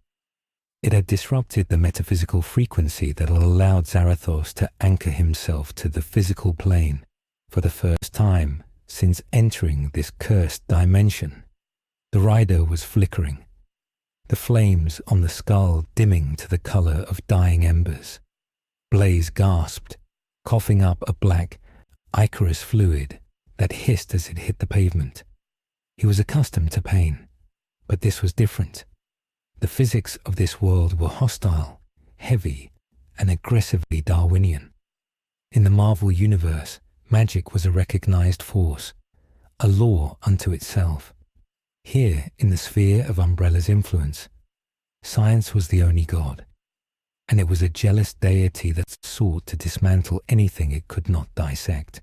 It had disrupted the metaphysical frequency that had allowed Zarathos to anchor himself to the physical plane for the first time since entering this cursed dimension. The rider was flickering, the flames on the skull dimming to the color of dying embers. Blaze gasped, coughing up a black, ichorous fluid that hissed as it hit the pavement. He was accustomed to pain, but this was different. The physics of this world were hostile, heavy, and aggressively Darwinian. In the Marvel universe, magic was a recognized force, a law unto itself. Here, in the sphere of Umbrella's influence, science was the only god, and it was a jealous deity that sought to dismantle anything it could not dissect.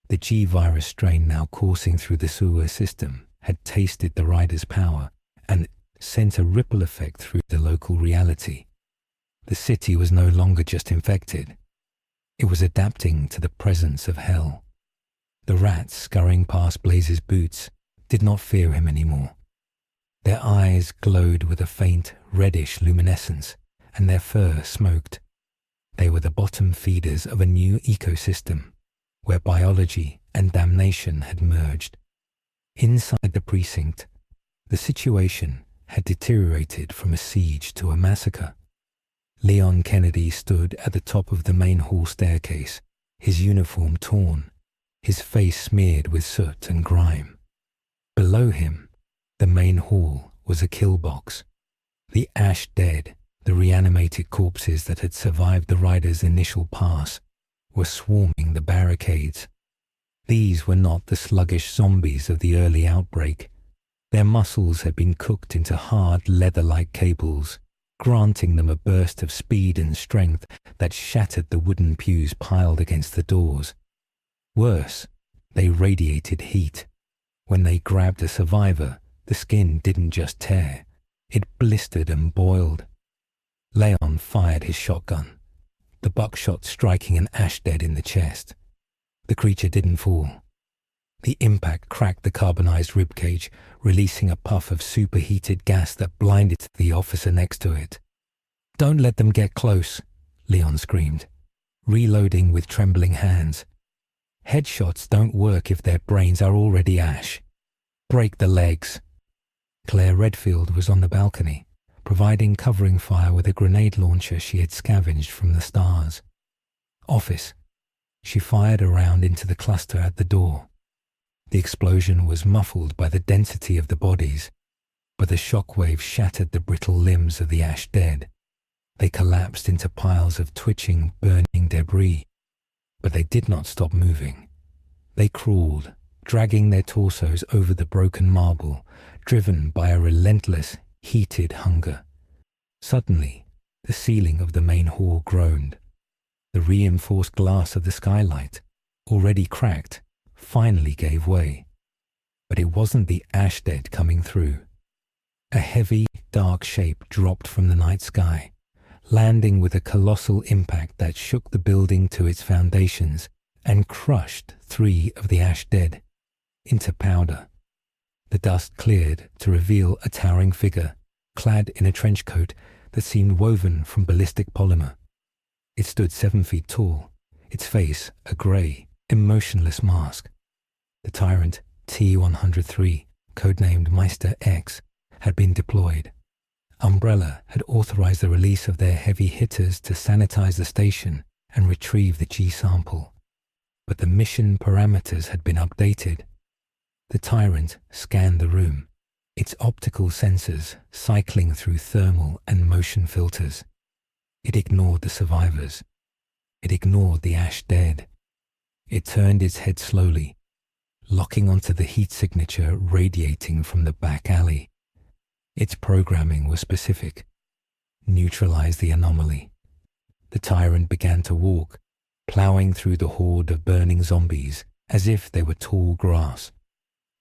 The G-virus strain now coursing through the sewer system had tasted the rider's power and sent a ripple effect through the local reality. The city was no longer just infected. It was adapting to the presence of hell. The rats scurrying past Blaze's boots did not fear him anymore. Their eyes glowed with a faint, reddish luminescence, and their fur smoked. They were the bottom feeders of a new ecosystem, where biology and damnation had merged. Inside the precinct, the situation had deteriorated from a siege to a massacre. Leon Kennedy stood at the top of the main hall staircase, his uniform torn, his face smeared with soot and grime. Below him, the main hall was a kill box. The ash dead, the reanimated corpses that had survived the riders' initial pass, were swarming the barricades. These were not the sluggish zombies of the early outbreak. Their muscles had been cooked into hard leather-like cables, granting them a burst of speed and strength that shattered the wooden pews piled against the doors. Worse, they radiated heat. When they grabbed a survivor, the skin didn't just tear, it blistered and boiled. Leon fired his shotgun, the buckshot striking an ash-dead in the chest. The creature didn't fall. The impact cracked the carbonized ribcage, releasing a puff of superheated gas that blinded the officer next to it. "Don't let them get close," Leon screamed, reloading with trembling hands. "Headshots don't work if their brains are already ash. Break the legs." Claire Redfield was on the balcony, providing covering fire with a grenade launcher she had scavenged from the stars. "Office." She fired a round into the cluster at the door. The explosion was muffled by the density of the bodies, but the shockwave shattered the brittle limbs of the ash dead. They collapsed into piles of twitching, burning debris. But they did not stop moving. They crawled, dragging their torsos over the broken marble, driven by a relentless, heated hunger. Suddenly, the ceiling of the main hall groaned. The reinforced glass of the skylight, already cracked, finally gave way. But it wasn't the ash dead coming through. A heavy, dark shape dropped from the night sky, landing with a colossal impact that shook the building to its foundations and crushed 3 of the ash dead into powder. The dust cleared to reveal a towering figure, clad in a trench coat that seemed woven from ballistic polymer. It stood 7 feet tall, its face a grey, emotionless mask. The Tyrant T-103, codenamed Meister X, had been deployed. Umbrella had authorized the release of their heavy hitters to sanitize the station and retrieve the G-sample. But the mission parameters had been updated. The Tyrant scanned the room, its optical sensors cycling through thermal and motion filters. It ignored the survivors. It ignored the ash dead. It turned its head slowly, locking onto the heat signature radiating from the back alley. Its programming was specific. Neutralize the anomaly. The Tyrant began to walk, plowing through the horde of burning zombies as if they were tall grass.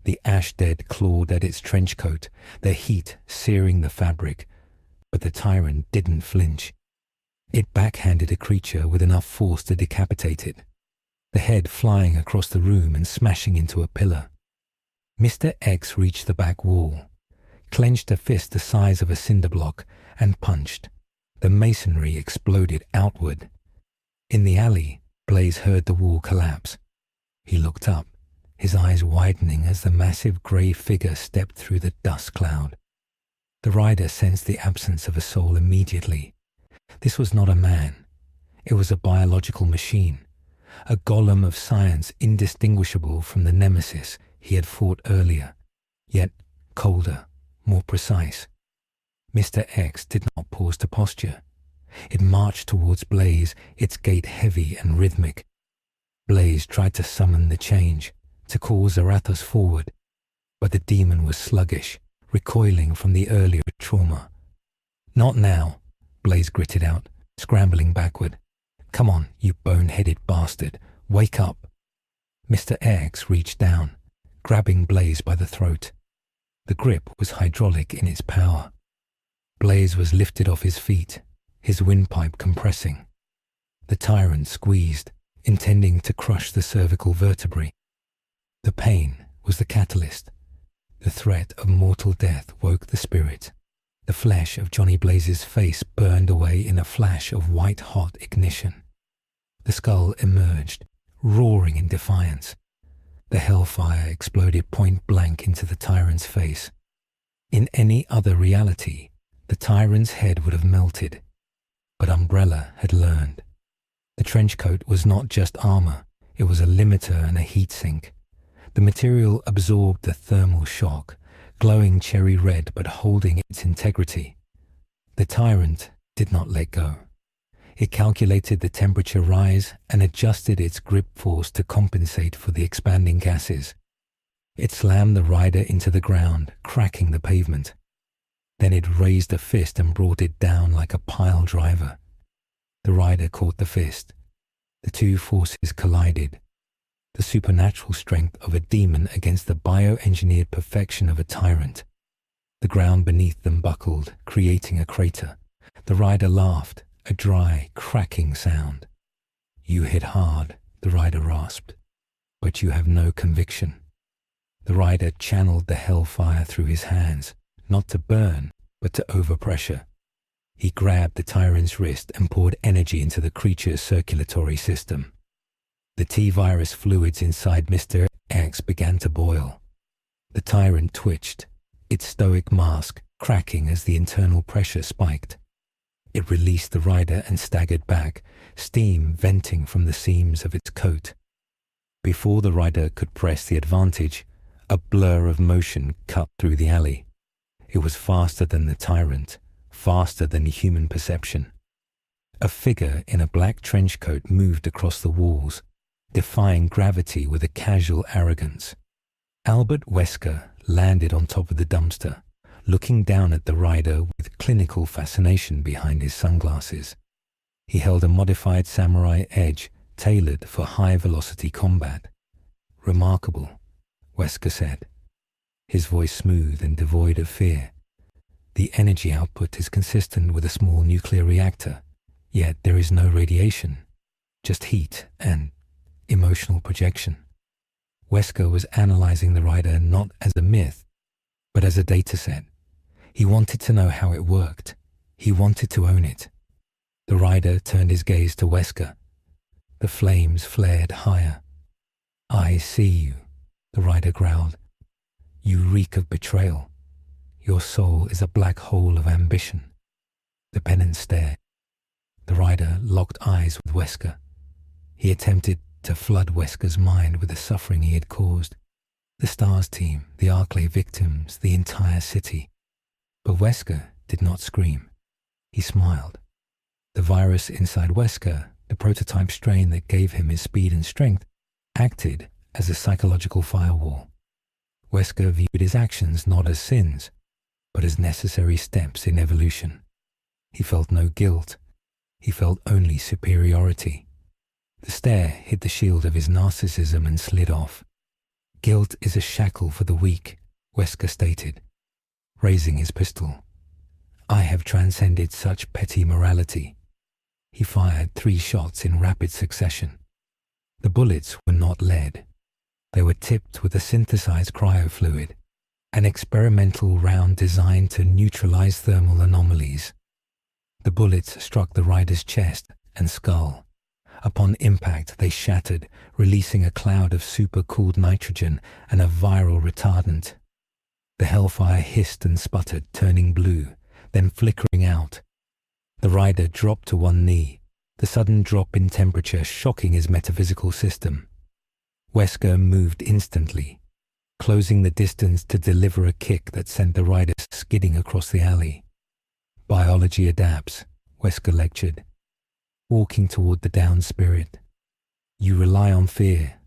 The ash dead clawed at its trench coat, their heat searing the fabric, but the Tyrant didn't flinch. It backhanded a creature with enough force to decapitate it, the head flying across the room and smashing into a pillar. Mr. X reached the back wall, clenched a fist the size of a cinder block, and punched. The masonry exploded outward. In the alley, Blaze heard the wall collapse. He looked up, his eyes widening as the massive grey figure stepped through the dust cloud. The rider sensed the absence of a soul immediately. This was not a man. It was a biological machine, a golem of science indistinguishable from the Nemesis he had fought earlier, yet colder, more precise. Mr. X did not pause to posture. It marched towards Blaze, its gait heavy and rhythmic. Blaze tried to summon the change, to call Zarathos forward, but the demon was sluggish, recoiling from the earlier trauma. "Not now," Blaze gritted out, scrambling backward. "Come on, you bone-headed bastard, wake up." Mr. X reached down, grabbing Blaze by the throat. The grip was hydraulic in its power. Blaze was lifted off his feet, his windpipe compressing. The Tyrant squeezed, intending to crush the cervical vertebrae, The pain was the catalyst. The threat of mortal death woke the spirit. The flesh of Johnny Blaze's face burned away in a flash of white-hot ignition. The skull emerged, roaring in defiance. The hellfire exploded point-blank into the Tyrant's face. In any other reality, the Tyrant's head would have melted. But Umbrella had learned. The trench coat was not just armor, it was a limiter and a heat sink. The material absorbed the thermal shock, glowing cherry red but holding its integrity. The Tyrant did not let go. It calculated the temperature rise and adjusted its grip force to compensate for the expanding gases. It slammed the rider into the ground, cracking the pavement. Then it raised a fist and brought it down like a pile driver. The rider caught the fist. The two forces collided. The supernatural strength of a demon against the bioengineered perfection of a tyrant. The ground beneath them buckled, creating a crater. The rider laughed, a dry, cracking sound. "You hit hard," the rider rasped, "but you have no conviction." The rider channeled the hellfire through his hands, not to burn, but to overpressure. He grabbed the tyrant's wrist and poured energy into the creature's circulatory system. The T-virus fluids inside Mr. X began to boil. The tyrant twitched, its stoic mask cracking as the internal pressure spiked. It released the rider and staggered back, steam venting from the seams of its coat. Before the rider could press the advantage, a blur of motion cut through the alley. It was faster than the tyrant, faster than human perception. A figure in a black trench coat moved across the walls, defying gravity with a casual arrogance. Albert Wesker landed on top of the dumpster, looking down at the rider with clinical fascination behind his sunglasses. He held a modified samurai edge tailored for high-velocity combat. "Remarkable," Wesker said, his voice smooth and devoid of fear. "The energy output is consistent with a small nuclear reactor, yet there is no radiation, just heat and emotional projection." Wesker was analyzing the rider not as a myth, but as a dataset. He wanted to know how it worked. He wanted to own it. The rider turned his gaze to Wesker. The flames flared higher. "I see you," the rider growled. "You reek of betrayal. Your soul is a black hole of ambition." The Penance Stare. The rider locked eyes with Wesker. He attempted to flood Wesker's mind with the suffering he had caused. The STARS team, the Arclay victims, the entire city. But Wesker did not scream. He smiled. The virus inside Wesker, the prototype strain that gave him his speed and strength, acted as a psychological firewall. Wesker viewed his actions not as sins, but as necessary steps in evolution. He felt no guilt. He felt only superiority. The stare hit the shield of his narcissism and slid off. "Guilt is a shackle for the weak," Wesker stated, raising his pistol. "I have transcended such petty morality." He fired 3 shots in rapid succession. The bullets were not lead. They were tipped with a synthesized cryofluid, an experimental round designed to neutralize thermal anomalies. The bullets struck the rider's chest and skull. Upon impact, they shattered, releasing a cloud of supercooled nitrogen and a viral retardant. The hellfire hissed and sputtered, turning blue, then flickering out. The rider dropped to one knee, the sudden drop in temperature shocking his metaphysical system. Wesker moved instantly, closing the distance to deliver a kick that sent the rider skidding across the alley. "Biology adapts," Wesker lectured, walking toward the downed spirit. "You rely on fear,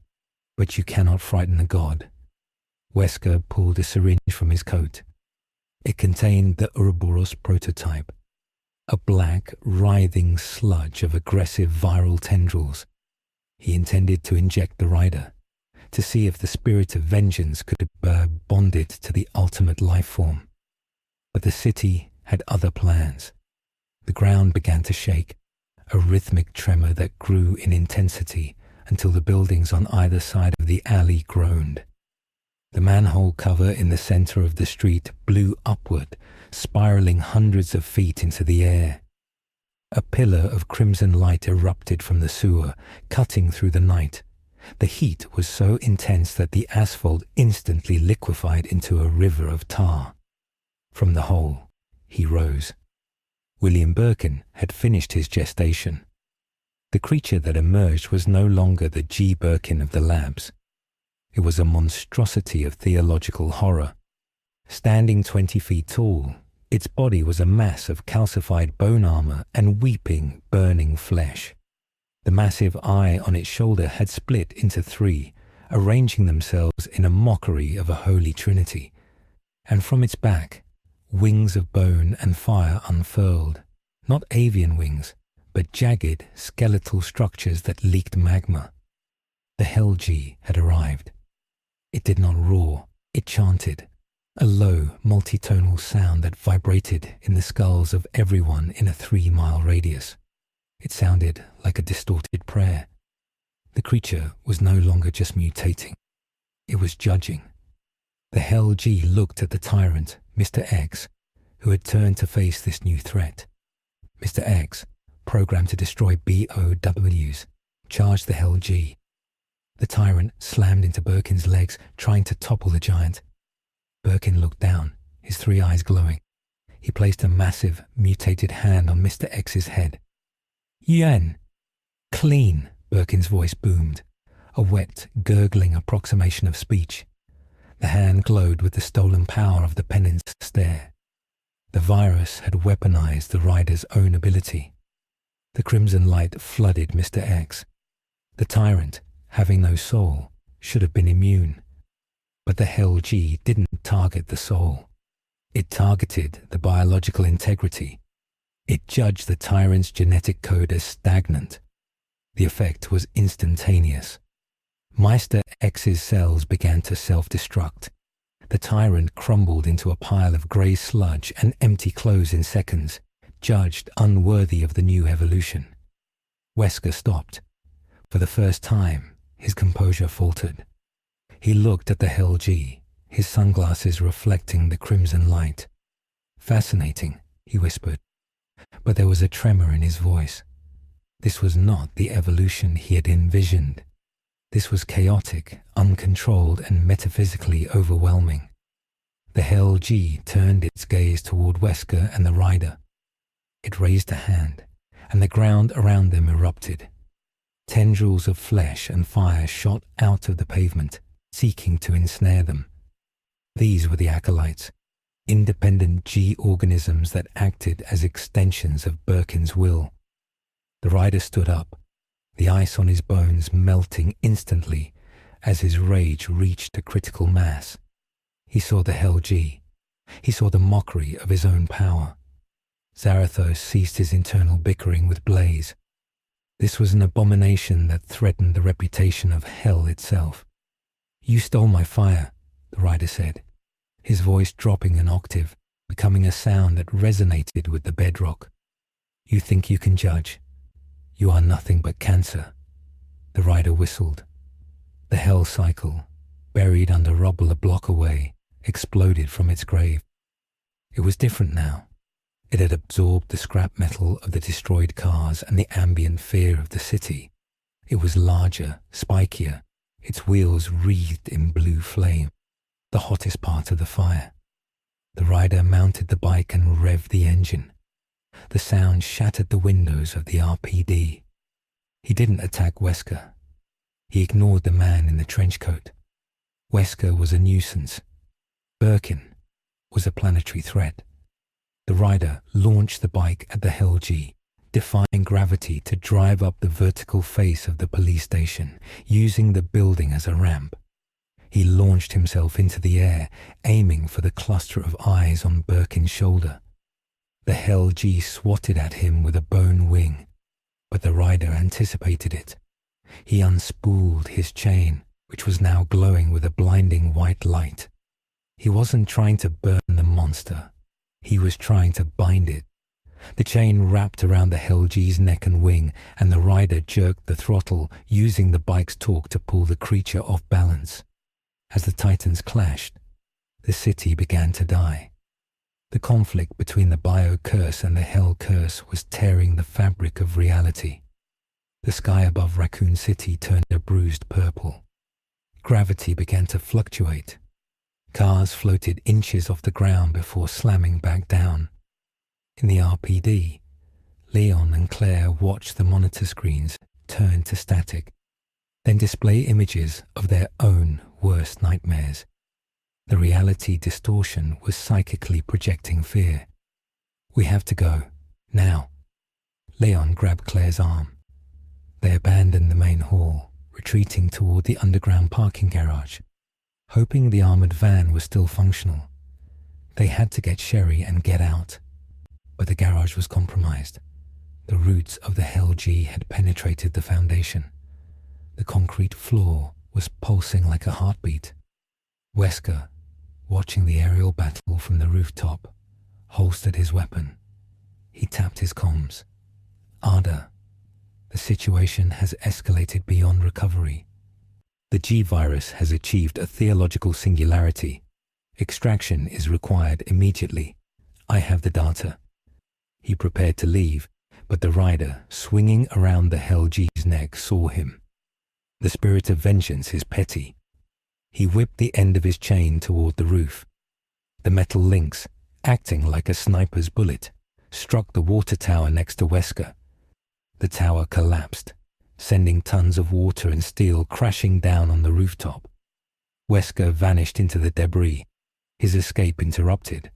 but you cannot frighten a god." Wesker pulled a syringe from his coat. It contained the B.O.W.s prototype, a black, writhing sludge of aggressive viral tendrils. He intended to inject the rider, to see if the spirit of vengeance could be bonded to the ultimate life form. But the city had other plans. The ground began to shake, a rhythmic tremor that grew in intensity, until the buildings on either side of the alley groaned. The manhole cover in the center of the street blew upward, spiraling hundreds of feet into the air. A pillar of crimson light erupted from the sewer, cutting through the night. The heat was so intense that the asphalt instantly liquefied into a river of tar. From the hole, he rose. William Birkin had finished his gestation. The creature that emerged was no longer the G. Birkin of the labs. It was a monstrosity of theological horror. Standing 20 feet tall, its body was a mass of calcified bone armor and weeping, burning flesh. The massive eye on its shoulder had split into 3, arranging themselves in a mockery of a holy trinity. And from its back, wings of bone and fire unfurled, not avian wings, but jagged, skeletal structures that leaked magma. The Hell G had arrived. It did not roar, it chanted, a low, multitonal sound that vibrated in the skulls of everyone in a 3-mile radius. It sounded like a distorted prayer. The creature was no longer just mutating. It was judging. The Hell G looked at the tyrant, Mr. X, who had turned to face this new threat. Mr. X, programmed to destroy B.O.W.s, charged the Hell G. The tyrant slammed into Birkin's legs, trying to topple the giant. Birkin looked down, his 3 eyes glowing. He placed a massive, mutated hand on Mr. X's head. "Yen!" "Clean!" Birkin's voice boomed, a wet, gurgling approximation of speech. The hand glowed with the stolen power of the Penance Stare. The virus had weaponized the rider's own ability. The crimson light flooded Mr. X. The tyrant, having no soul, should have been immune. But the Hell G didn't target the soul. It targeted the biological integrity. It judged the tyrant's genetic code as stagnant. The effect was instantaneous. Meister X's cells began to self-destruct. The tyrant crumbled into a pile of grey sludge and empty clothes in seconds, judged unworthy of the new evolution. Wesker stopped. For the first time, his composure faltered. He looked at the Hell G, his sunglasses reflecting the crimson light. "Fascinating," he whispered. But there was a tremor in his voice. This was not the evolution he had envisioned. This was chaotic, uncontrolled, and metaphysically overwhelming. The Hell G turned its gaze toward Wesker and the rider. It raised a hand, and the ground around them erupted. Tendrils of flesh and fire shot out of the pavement, seeking to ensnare them. These were the acolytes, independent G organisms that acted as extensions of Birkin's will. The rider stood up, the ice on his bones melting instantly as his rage reached a critical mass. He saw the Hell G. He saw the mockery of his own power. Zarathos ceased his internal bickering with Blaze. This was an abomination that threatened the reputation of hell itself. "You stole my fire," the rider said, his voice dropping an octave, becoming a sound that resonated with the bedrock. "You think you can judge? You are nothing but cancer." The rider whistled. The hell cycle, buried under rubble a block away, exploded from its grave. It was different now. It had absorbed the scrap metal of the destroyed cars and the ambient fear of the city. It was larger, spikier, its wheels wreathed in blue flame, the hottest part of the fire. The rider mounted the bike and revved the engine. The sound shattered the windows of the RPD. He didn't attack Wesker. He ignored the man in the trench coat. Wesker was a nuisance. Birkin was a planetary threat. The rider launched the bike at the Hell G, defying gravity to drive up the vertical face of the police station, using the building as a ramp. He launched himself into the air, aiming for the cluster of eyes on Birkin's shoulder. The Hell G swatted at him with a bone wing, but the rider anticipated it. He unspooled his chain, which was now glowing with a blinding white light. He wasn't trying to burn the monster. He was trying to bind it. The chain wrapped around the Hell-G's neck and wing, and the rider jerked the throttle, using the bike's torque to pull the creature off balance. As the Titans clashed, the city began to die. The conflict between the bio-curse and the hell-curse was tearing the fabric of reality. The sky above Raccoon City turned a bruised purple. Gravity began to fluctuate. Cars floated inches off the ground before slamming back down. In the RPD, Leon and Claire watched the monitor screens turn to static, then display images of their own worst nightmares. The reality distortion was psychically projecting fear. "We have to go, now." Leon grabbed Claire's arm. They abandoned the main hall, retreating toward the underground parking garage, hoping the armored van was still functional. They had to get Sherry and get out. But the garage was compromised. The roots of the Hell-G had penetrated the foundation. The concrete floor was pulsing like a heartbeat. Wesker, watching the aerial battle from the rooftop, holstered his weapon. He tapped his comms. "Ada, the situation has escalated beyond recovery. The G-virus has achieved a theological singularity. Extraction is required immediately. I have the data." He prepared to leave, but the rider, swinging around the Hell-G's neck, saw him. The spirit of vengeance is petty. He whipped the end of his chain toward the roof. The metal links, acting like a sniper's bullet, struck the water tower next to Wesker. The tower collapsed, sending tons of water and steel crashing down on the rooftop. Wesker vanished into the debris, his escape interrupted.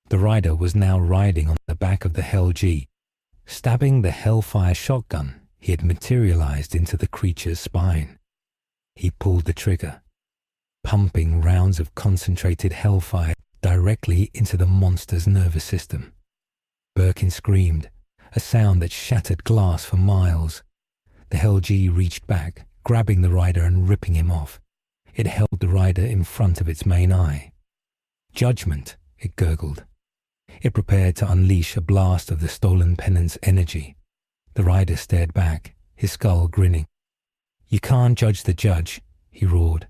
The rider was now riding on the back of the Hell-G. Stabbing the hellfire shotgun, he had materialized into the creature's spine. He pulled the trigger, pumping rounds of concentrated hellfire directly into the monster's nervous system. Birkin screamed, a sound that shattered glass for miles. The Hell-G reached back, grabbing the rider and ripping him off. It held the rider in front of its main eye. "Judgment," it gurgled. It prepared to unleash a blast of the stolen Penance energy. The rider stared back, his skull grinning. "You can't judge the judge," he roared.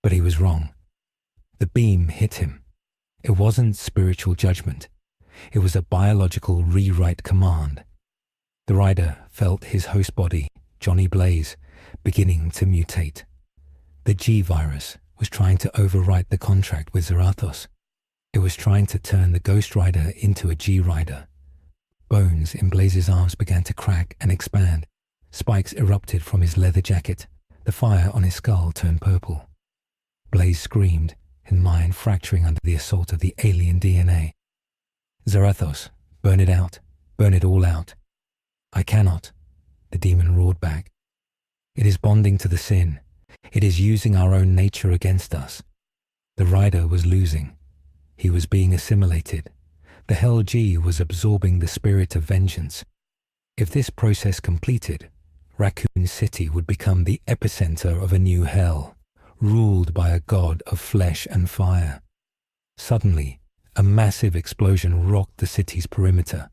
But he was wrong. The beam hit him. It wasn't spiritual judgment. It was a biological rewrite command. The rider felt his host body, Johnny Blaze, beginning to mutate. The G-virus was trying to overwrite the contract with Zarathos. It was trying to turn the Ghost Rider into a G-Rider. Bones in Blaze's arms began to crack and expand. Spikes erupted from his leather jacket. The fire on his skull turned purple. Blaze screamed, his mind fracturing under the assault of the alien DNA. "Zarathos, burn it out. Burn it all out." "I cannot," the demon roared back. "It is bonding to the sin. It is using our own nature against us." The rider was losing. He was being assimilated. The Hell-G was absorbing the spirit of vengeance. If this process completed, Raccoon City would become the epicenter of a new hell, ruled by a god of flesh and fire. Suddenly, a massive explosion rocked the city's perimeter.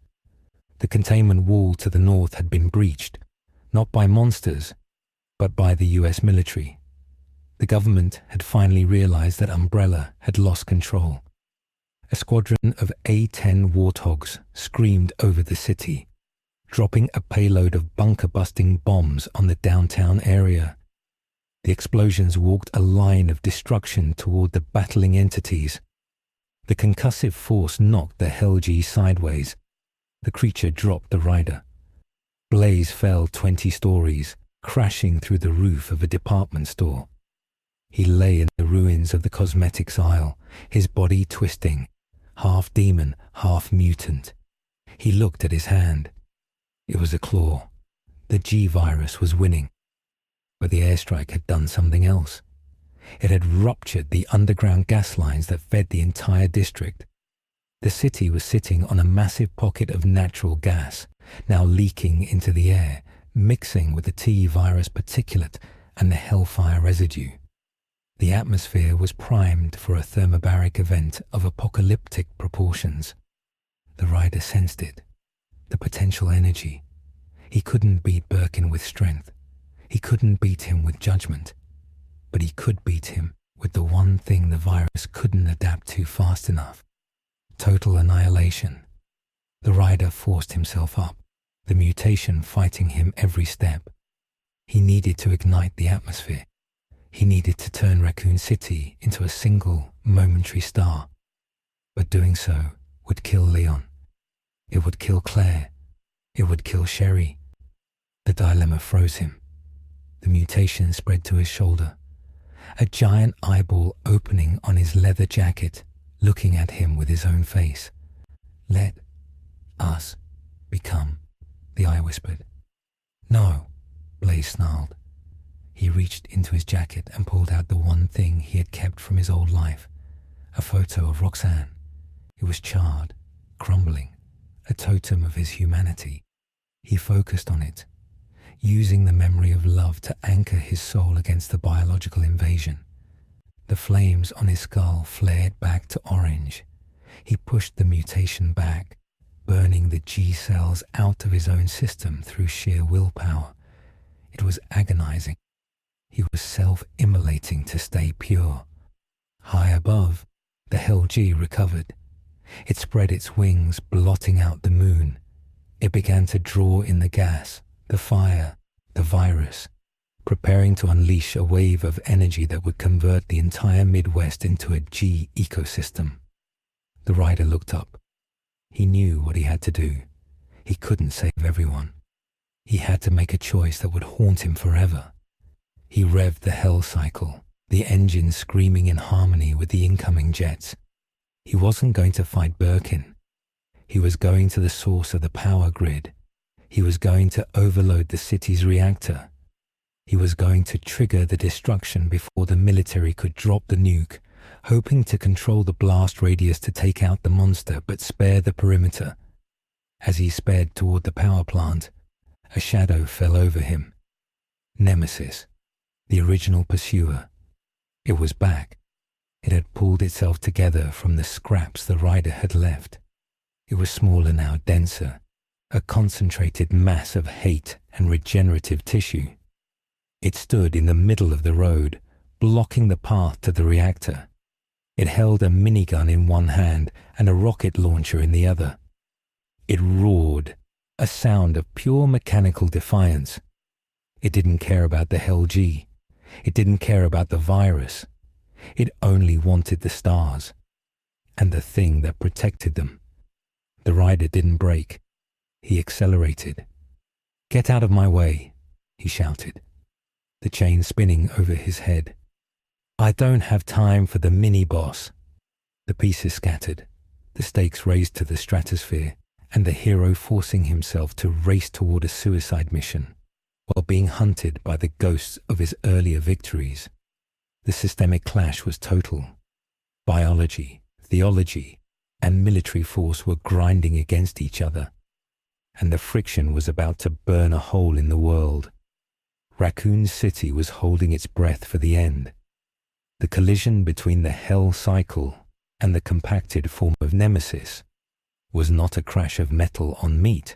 The containment wall to the north had been breached, not by monsters, but by the US military. The government had finally realized that Umbrella had lost control. A squadron of A-10 warthogs screamed over the city, dropping a payload of bunker-busting bombs on the downtown area. The explosions walked a line of destruction toward the battling entities. The concussive force knocked the Hell-G sideways. The creature dropped the rider. Blaze fell 20 stories, crashing through the roof of a department store. He lay in the ruins of the cosmetics aisle, his body twisting, half demon, half mutant. He looked at his hand. It was a claw. The G-virus was winning. But the airstrike had done something else. It had ruptured the underground gas lines that fed the entire district. The city was sitting on a massive pocket of natural gas, now leaking into the air, mixing with the T-virus particulate and the hellfire residue. The atmosphere was primed for a thermobaric event of apocalyptic proportions. The rider sensed it, the potential energy. He couldn't beat Birkin with strength. He couldn't beat him with judgment. But he could beat him with the one thing the virus couldn't adapt to fast enough: total annihilation. The rider forced himself up, the mutation fighting him every step. He needed to ignite the atmosphere. He needed to turn Raccoon City into a single, momentary star. But doing so would kill Leon. It would kill Claire. It would kill Sherry. The dilemma froze him. The mutation spread to his shoulder, a giant eyeball opening on his leather jacket, looking at him with his own face. "Let us become," the eye whispered. "No," Blaze snarled. He reached into his jacket and pulled out the one thing he had kept from his old life, a photo of Roxanne. It was charred, crumbling, a totem of his humanity. He focused on it, using the memory of love to anchor his soul against the biological invasion. The flames on his skull flared back to orange. He pushed the mutation back, burning the G cells out of his own system through sheer willpower. It was agonizing. He was self-immolating to stay pure. High above, the Hell G recovered. It spread its wings, blotting out the moon. It began to draw in the gas, the fire, the virus, preparing to unleash a wave of energy that would convert the entire Midwest into a G ecosystem. The rider looked up. He knew what he had to do. He couldn't save everyone. He had to make a choice that would haunt him forever. He revved the hell cycle, the engine screaming in harmony with the incoming jets. He wasn't going to fight Birkin. He was going to the source of the power grid. He was going to overload the city's reactor. He was going to trigger the destruction before the military could drop the nuke, hoping to control the blast radius to take out the monster but spare the perimeter. As he sped toward the power plant, a shadow fell over him. Nemesis, the original pursuer. It was back. It had pulled itself together from the scraps the rider had left. It was smaller now, denser, a concentrated mass of hate and regenerative tissue. It stood in the middle of the road, blocking the path to the reactor. It held a minigun in one hand and a rocket launcher in the other. It roared, a sound of pure mechanical defiance. It didn't care about the Hell G. It didn't care about the virus. It only wanted the stars, and the thing that protected them. The rider didn't brake. He accelerated. "Get out of my way," he shouted, the chain spinning over his head. "I don't have time for the mini-boss." The pieces scattered, the stakes raised to the stratosphere, and the hero forcing himself to race toward a suicide mission, while being hunted by the ghosts of his earlier victories. The systemic clash was total. Biology, theology, and military force were grinding against each other, and the friction was about to burn a hole in the world. Raccoon City was holding its breath for the end. The collision between the hell cycle and the compacted form of Nemesis was not a crash of metal on meat,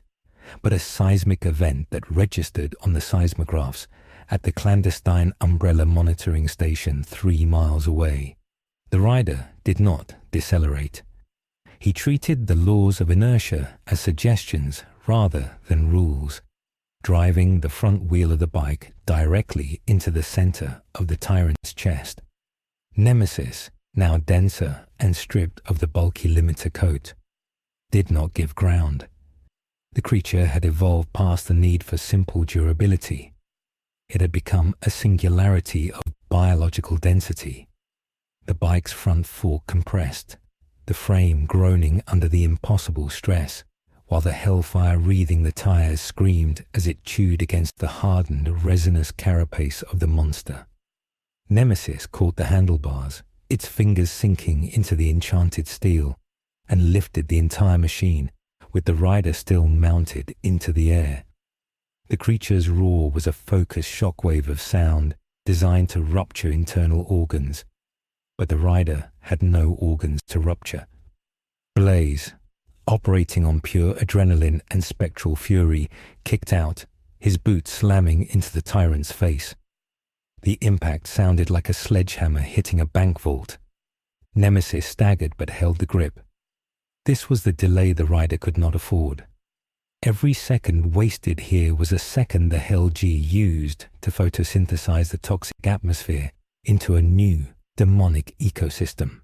but a seismic event that registered on the seismographs at the clandestine umbrella monitoring station 3 miles away. The rider did not decelerate. He treated the laws of inertia as suggestions rather than rules, driving the front wheel of the bike directly into the center of the Tyrant's chest. Nemesis, now denser and stripped of the bulky limiter coat, did not give ground. The creature had evolved past the need for simple durability. It had become a singularity of biological density. The bike's front fork compressed, the frame groaning under the impossible stress, while the hellfire wreathing the tires screamed as it chewed against the hardened, resinous carapace of the monster. Nemesis caught the handlebars, its fingers sinking into the enchanted steel, and lifted the entire machine, with the rider still mounted, into the air. The creature's roar was a focused shockwave of sound designed to rupture internal organs, but the rider had no organs to rupture. "Blaze, operating on pure adrenaline and spectral fury, kicked out, his boot slamming into the Tyrant's face. The impact sounded like a sledgehammer hitting a bank vault. Nemesis staggered but held the grip. This was the delay the rider could not afford. Every second wasted here was a second the Hell G used to photosynthesize the toxic atmosphere into a new, demonic ecosystem.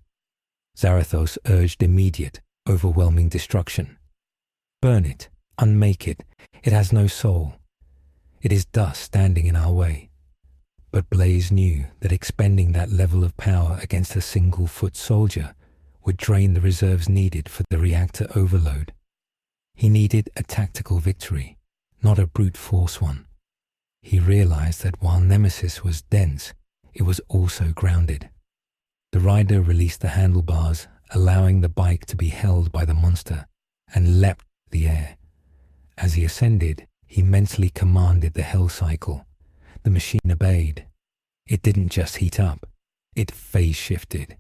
Zarathos urged immediate, overwhelming destruction. Burn it, unmake it, it has no soul. It is dust standing in our way. But Blaze knew that expending that level of power against a single-foot soldier would drain the reserves needed for the reactor overload. He needed a tactical victory, not a brute force one. He realized that while Nemesis was dense, it was also grounded. The rider released the handlebars, allowing the bike to be held by the monster, and leapt the air. As he ascended, he mentally commanded the hell cycle. The machine obeyed. It didn't just heat up, it phase shifted.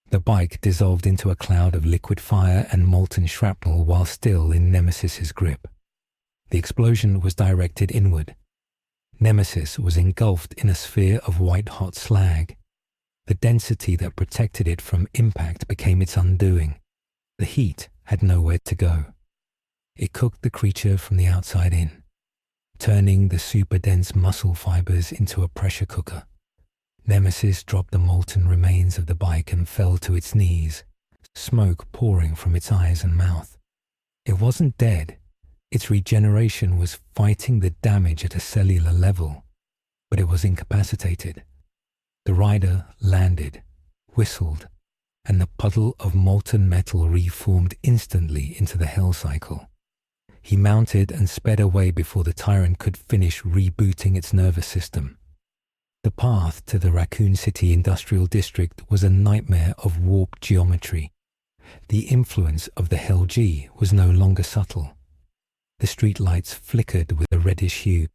The bike dissolved into a cloud of liquid fire and molten shrapnel while still in Nemesis's grip. The explosion was directed inward. Nemesis was engulfed in a sphere of white-hot slag. The density that protected it from impact became its undoing. The heat had nowhere to go. It cooked the creature from the outside in, turning the super-dense muscle fibers into a pressure cooker. Nemesis dropped the molten remains of the bike and fell to its knees, smoke pouring from its eyes and mouth. It wasn't dead. Its regeneration was fighting the damage at a cellular level, but it was incapacitated. The rider landed, whistled, and the puddle of molten metal reformed instantly into the hell cycle. He mounted and sped away before the Tyrant could finish rebooting its nervous system. The path to the Raccoon City industrial district was a nightmare of warped geometry. The influence of the Hell G was no longer subtle. The streetlights flickered with a reddish hue,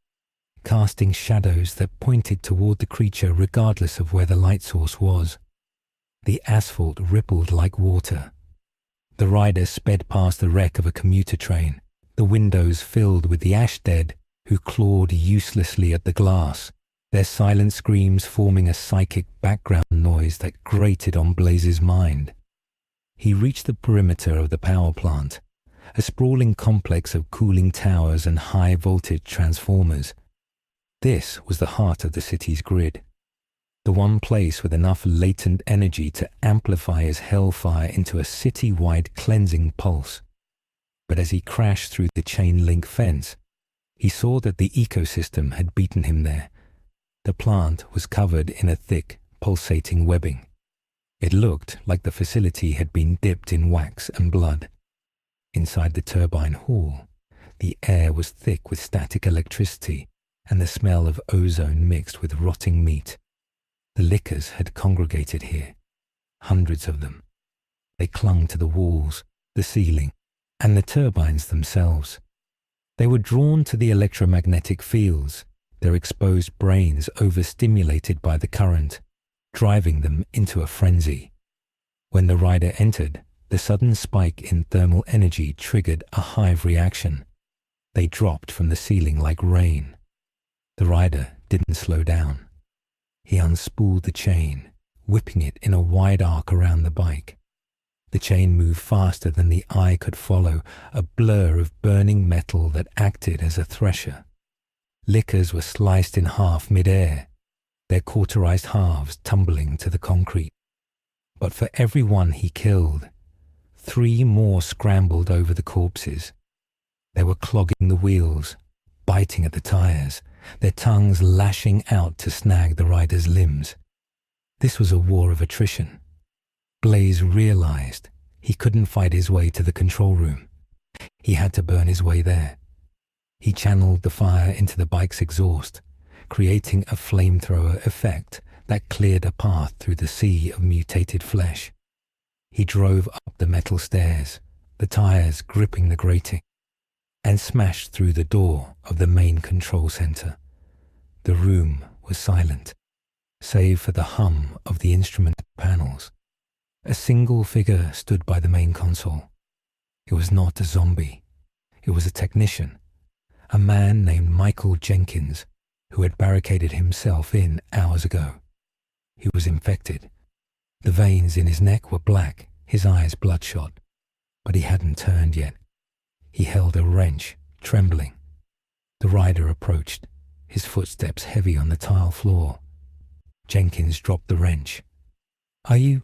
casting shadows that pointed toward the creature regardless of where the light source was. The asphalt rippled like water. The rider sped past the wreck of a commuter train, the windows filled with the ash dead who clawed uselessly at the glass, their silent screams forming a psychic background noise that grated on Blaze's mind. He reached the perimeter of the power plant, a sprawling complex of cooling towers and high-voltage transformers. This was the heart of the city's grid, the one place with enough latent energy to amplify his hellfire into a city-wide cleansing pulse. But as he crashed through the chain-link fence, he saw that the ecosystem had beaten him there. The plant was covered in a thick, pulsating webbing. It looked like the facility had been dipped in wax and blood. Inside the turbine hall, the air was thick with static electricity and the smell of ozone mixed with rotting meat. The lickers had congregated here, hundreds of them. They clung to the walls, the ceiling, and the turbines themselves. They were drawn to the electromagnetic fields, their exposed brains overstimulated by the current, driving them into a frenzy. When the rider entered, the sudden spike in thermal energy triggered a hive reaction. They dropped from the ceiling like rain. The rider didn't slow down. He unspooled the chain, whipping it in a wide arc around the bike. The chain moved faster than the eye could follow, a blur of burning metal that acted as a thresher. Lickers were sliced in half mid-air, their cauterized halves tumbling to the concrete. But for every one he killed, 3 more scrambled over the corpses. They were clogging the wheels, biting at the tires, their tongues lashing out to snag the rider's limbs. This was a war of attrition. Blaze realized he couldn't fight his way to the control room. He had to burn his way there. He channeled the fire into the bike's exhaust, creating a flamethrower effect that cleared a path through the sea of mutated flesh. He drove up the metal stairs, the tires gripping the grating, and smashed through the door of the main control center. The room was silent, save for the hum of the instrument panels. A single figure stood by the main console. It was not a zombie. It was a technician, a man named Michael Jenkins, who had barricaded himself in hours ago. He was infected. The veins in his neck were black, his eyes bloodshot. But he hadn't turned yet. He held a wrench, trembling. The rider approached, his footsteps heavy on the tile floor. Jenkins dropped the wrench. Are you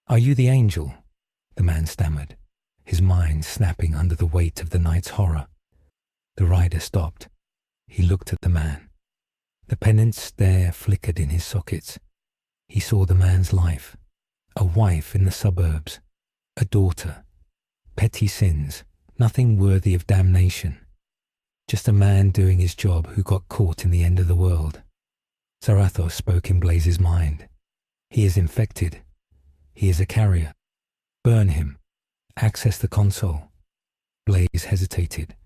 the angel?" the man stammered, his mind snapping under the weight of the night's horror. The rider stopped. He looked at the man. The Penance Stare flickered in his sockets. He saw the man's life, a wife in the suburbs, a daughter, petty sins, nothing worthy of damnation. Just a man doing his job who got caught in the end of the world. Zarathos spoke in Blaze's mind. "He is infected. He is a carrier. Burn him. Access the console." Blaze hesitated.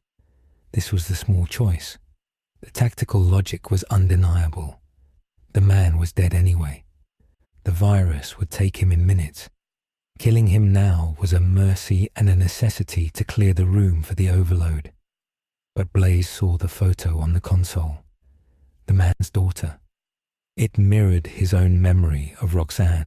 This was the small choice. The tactical logic was undeniable. The man was dead anyway. The virus would take him in minutes. Killing him now was a mercy and a necessity to clear the room for the overload. But Blaze saw the photo on the console. The man's daughter. It mirrored his own memory of Roxanne.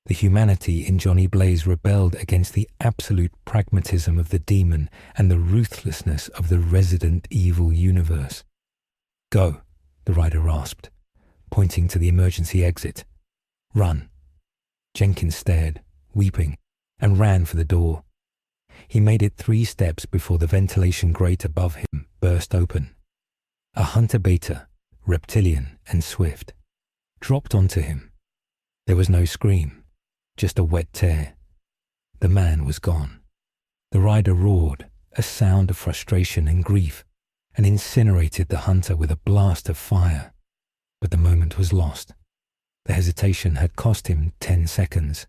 The humanity in Johnny Blaze rebelled against the absolute pragmatism of the demon and the ruthlessness of the resident evil universe. "Go," the rider rasped, pointing to the emergency exit. "Run." Jenkins stared, weeping, and ran for the door. He made it 3 steps before the ventilation grate above him burst open. A hunter beta, reptilian and swift, dropped onto him. There was no scream, just a wet tear. The man was gone. The rider roared, a sound of frustration and grief, and incinerated the hunter with a blast of fire. But the moment was lost. The hesitation had cost him 10 seconds.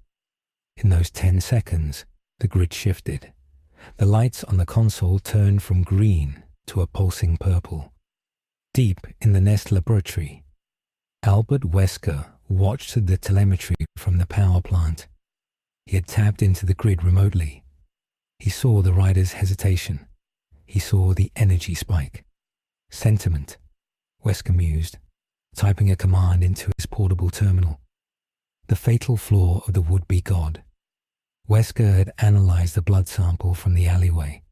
In those 10 seconds, the grid shifted. The lights on the console turned from green to a pulsing purple. Deep in the Nest laboratory, Albert Wesker watched the telemetry from the power plant. He had tapped into the grid remotely. He saw the rider's hesitation. He saw the energy spike. "Sentiment," Wesker mused, typing a command into his portable terminal. The fatal flaw of the would-be god. Wesker had analyzed the blood sample from the alleyway.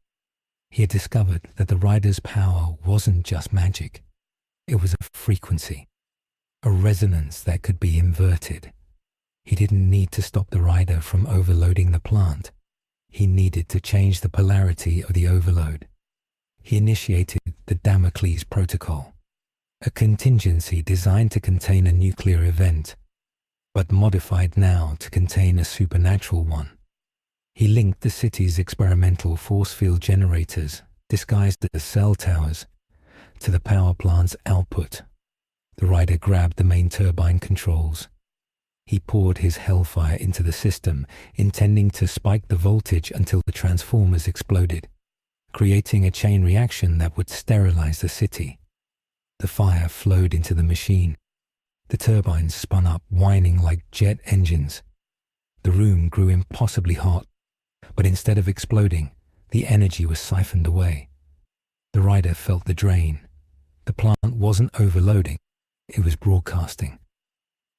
He had discovered that the rider's power wasn't just magic. It was a frequency, a resonance that could be inverted. He didn't need to stop the rider from overloading the plant. He needed to change the polarity of the overload. He initiated the Damocles Protocol, a contingency designed to contain a nuclear event, but modified now to contain a supernatural one. He linked the city's experimental force field generators, disguised as cell towers, to the power plant's output. The rider grabbed the main turbine controls. He poured his hellfire into the system, intending to spike the voltage until the transformers exploded, creating a chain reaction that would sterilize the city. The fire flowed into the machine. The turbines spun up, whining like jet engines. The room grew impossibly hot, but instead of exploding, the energy was siphoned away. The rider felt the drain. The plant wasn't overloading, it was broadcasting.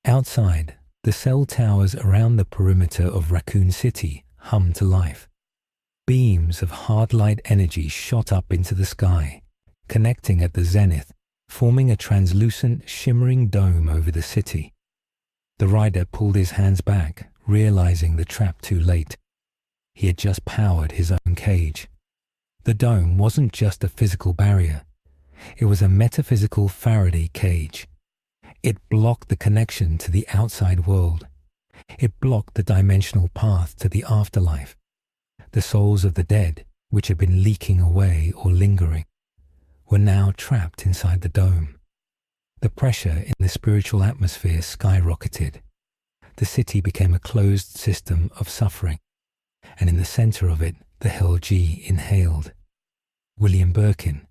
Outside, the cell towers around the perimeter of Raccoon City hummed to life. Beams of hard light energy shot up into the sky, connecting at the zenith, forming a translucent, shimmering dome over the city. The rider pulled his hands back, realizing the trap too late. He had just powered his own cage. The dome wasn't just a physical barrier. It was a metaphysical Faraday cage. It blocked the connection to the outside world. It blocked the dimensional path to the afterlife. The souls of the dead, which had been leaking away or lingering, were now trapped inside the dome. The pressure in the spiritual atmosphere skyrocketed. The city became a closed system of suffering, and in the center of it, the Hell G inhaled. William Birkin,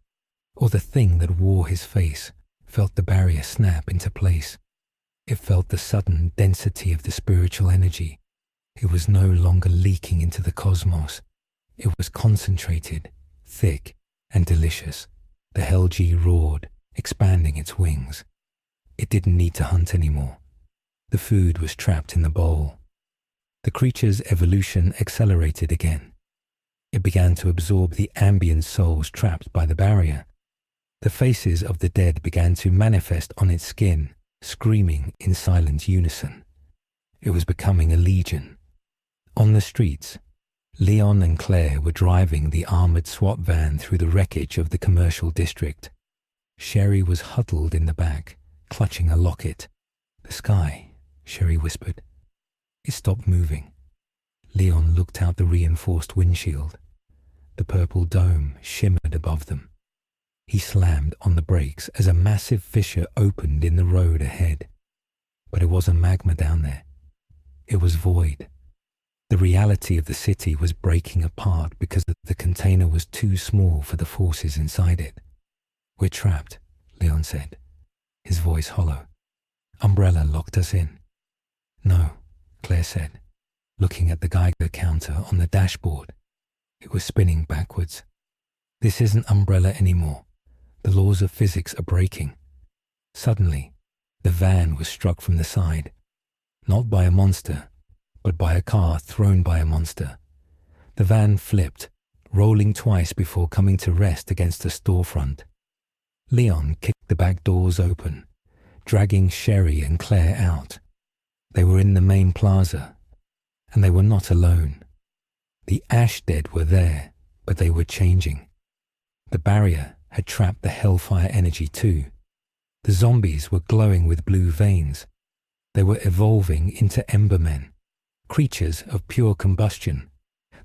or the thing that wore his face, felt the barrier snap into place. It felt the sudden density of the spiritual energy. It was no longer leaking into the cosmos. It was concentrated, thick, and delicious. The Hell G roared, expanding its wings. It didn't need to hunt anymore. The food was trapped in the bowl. The creature's evolution accelerated again. It began to absorb the ambient souls trapped by the barrier. The faces of the dead began to manifest on its skin, screaming in silent unison. It was becoming a legion. On the streets, Leon and Claire were driving the armored SWAT van through the wreckage of the commercial district. Sherry was huddled in the back, clutching a locket. "The sky," Sherry whispered. It stopped moving. Leon looked out the reinforced windshield. The purple dome shimmered above them. He slammed on the brakes as a massive fissure opened in the road ahead. But it wasn't magma down there. It was void. The reality of the city was breaking apart because the container was too small for the forces inside it. "We're trapped," Leon said, his voice hollow. "Umbrella locked us in." "No," Claire said, looking at the Geiger counter on the dashboard. It was spinning backwards. "This isn't Umbrella anymore. The laws of physics are breaking." Suddenly, the van was struck from the side, not by a monster, but by a car thrown by a monster. The van flipped, rolling twice before coming to rest against a storefront. Leon kicked the back doors open, dragging Sherry and Claire out. They were in the main plaza, and they were not alone. The Ash Dead were there, but they were changing. The barrier had trapped the hellfire energy too. The zombies were glowing with blue veins. They were evolving into Embermen, creatures of pure combustion.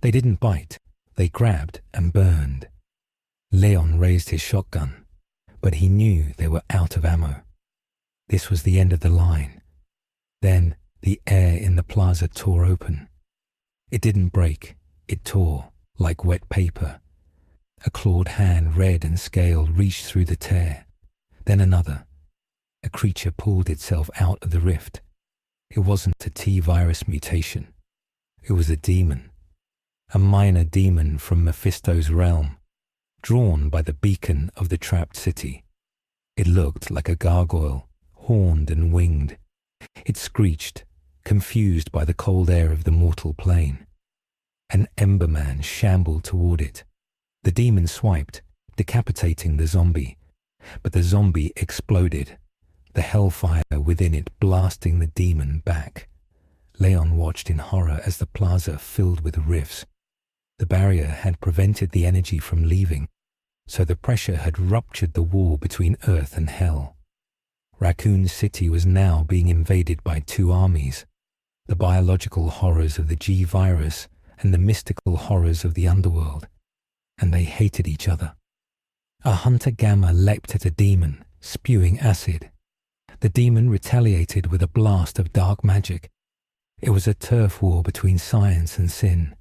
They didn't bite, they grabbed and burned. Leon raised his shotgun, but he knew they were out of ammo. This was the end of the line. Then the air in the plaza tore open. It didn't break, it tore like wet paper. A clawed hand, red and scaled, reached through the tear. Then another. A creature pulled itself out of the rift. It wasn't a T-virus mutation. It was a demon. A minor demon from Mephisto's realm, drawn by the beacon of the trapped city. It looked like a gargoyle, horned and winged. It screeched, confused by the cold air of the mortal plane. An Emberman shambled toward it. The demon swiped, decapitating the zombie, but the zombie exploded, the hellfire within it blasting the demon back. Leon watched in horror as the plaza filled with rifts. The barrier had prevented the energy from leaving, so the pressure had ruptured the wall between Earth and Hell. Raccoon City was now being invaded by two armies, the biological horrors of the G-virus and the mystical horrors of the underworld, and they hated each other. A hunter gamma leapt at a demon, spewing acid. The demon retaliated with a blast of dark magic. It was a turf war between science and sin.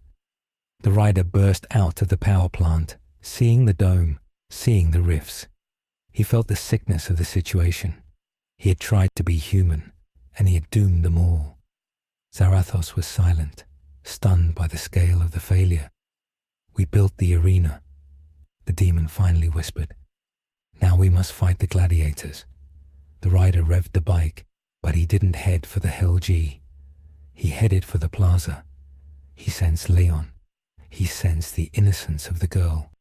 The rider burst out of the power plant, seeing the dome, seeing the rifts. He felt the sickness of the situation. He had tried to be human, and he had doomed them all. Zarathos was silent, stunned by the scale of the failure. "We built the arena," the demon finally whispered. "Now we must fight the gladiators." The rider revved the bike, but he didn't head for the Hell G. He headed for the plaza. He sensed Leon. He sensed the innocence of the girl.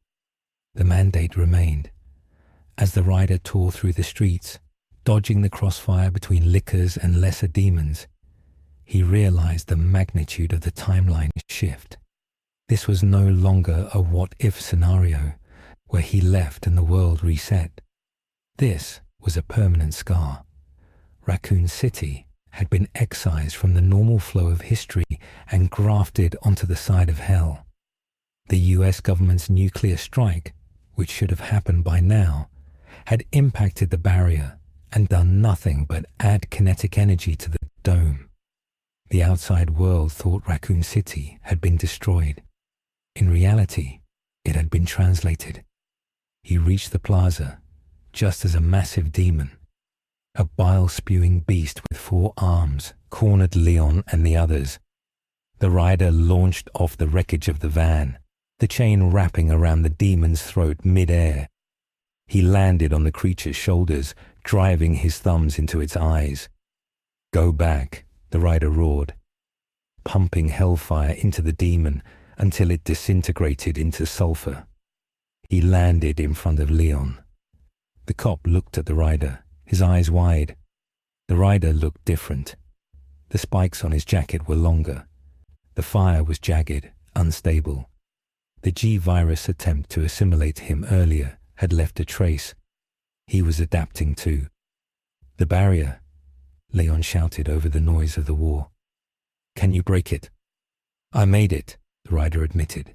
The mandate remained. As the rider tore through the streets, dodging the crossfire between lickers and lesser demons, he realized the magnitude of the timeline shift. This was no longer a what-if scenario where he left and the world reset. This was a permanent scar. Raccoon City had been excised from the normal flow of history and grafted onto the side of hell. The US government's nuclear strike, which should have happened by now, had impacted the barrier and done nothing but add kinetic energy to the dome. The outside world thought Raccoon City had been destroyed. In reality, it had been translated. He reached the plaza just as a massive demon, a bile-spewing beast with 4 arms, cornered Leon and the others. The rider launched off the wreckage of the van, the chain wrapping around the demon's throat mid-air. He landed on the creature's shoulders, driving his thumbs into its eyes. "Go back," the rider roared, pumping hellfire into the demon until it disintegrated into sulfur. He landed in front of Leon. The cop looked at the rider, his eyes wide. The rider looked different. The spikes on his jacket were longer. The fire was jagged, unstable. The G-virus attempt to assimilate him earlier had left a trace. He was adapting too. "The barrier," Leon shouted over the noise of the war. "Can you break it?" "I made it," the rider admitted,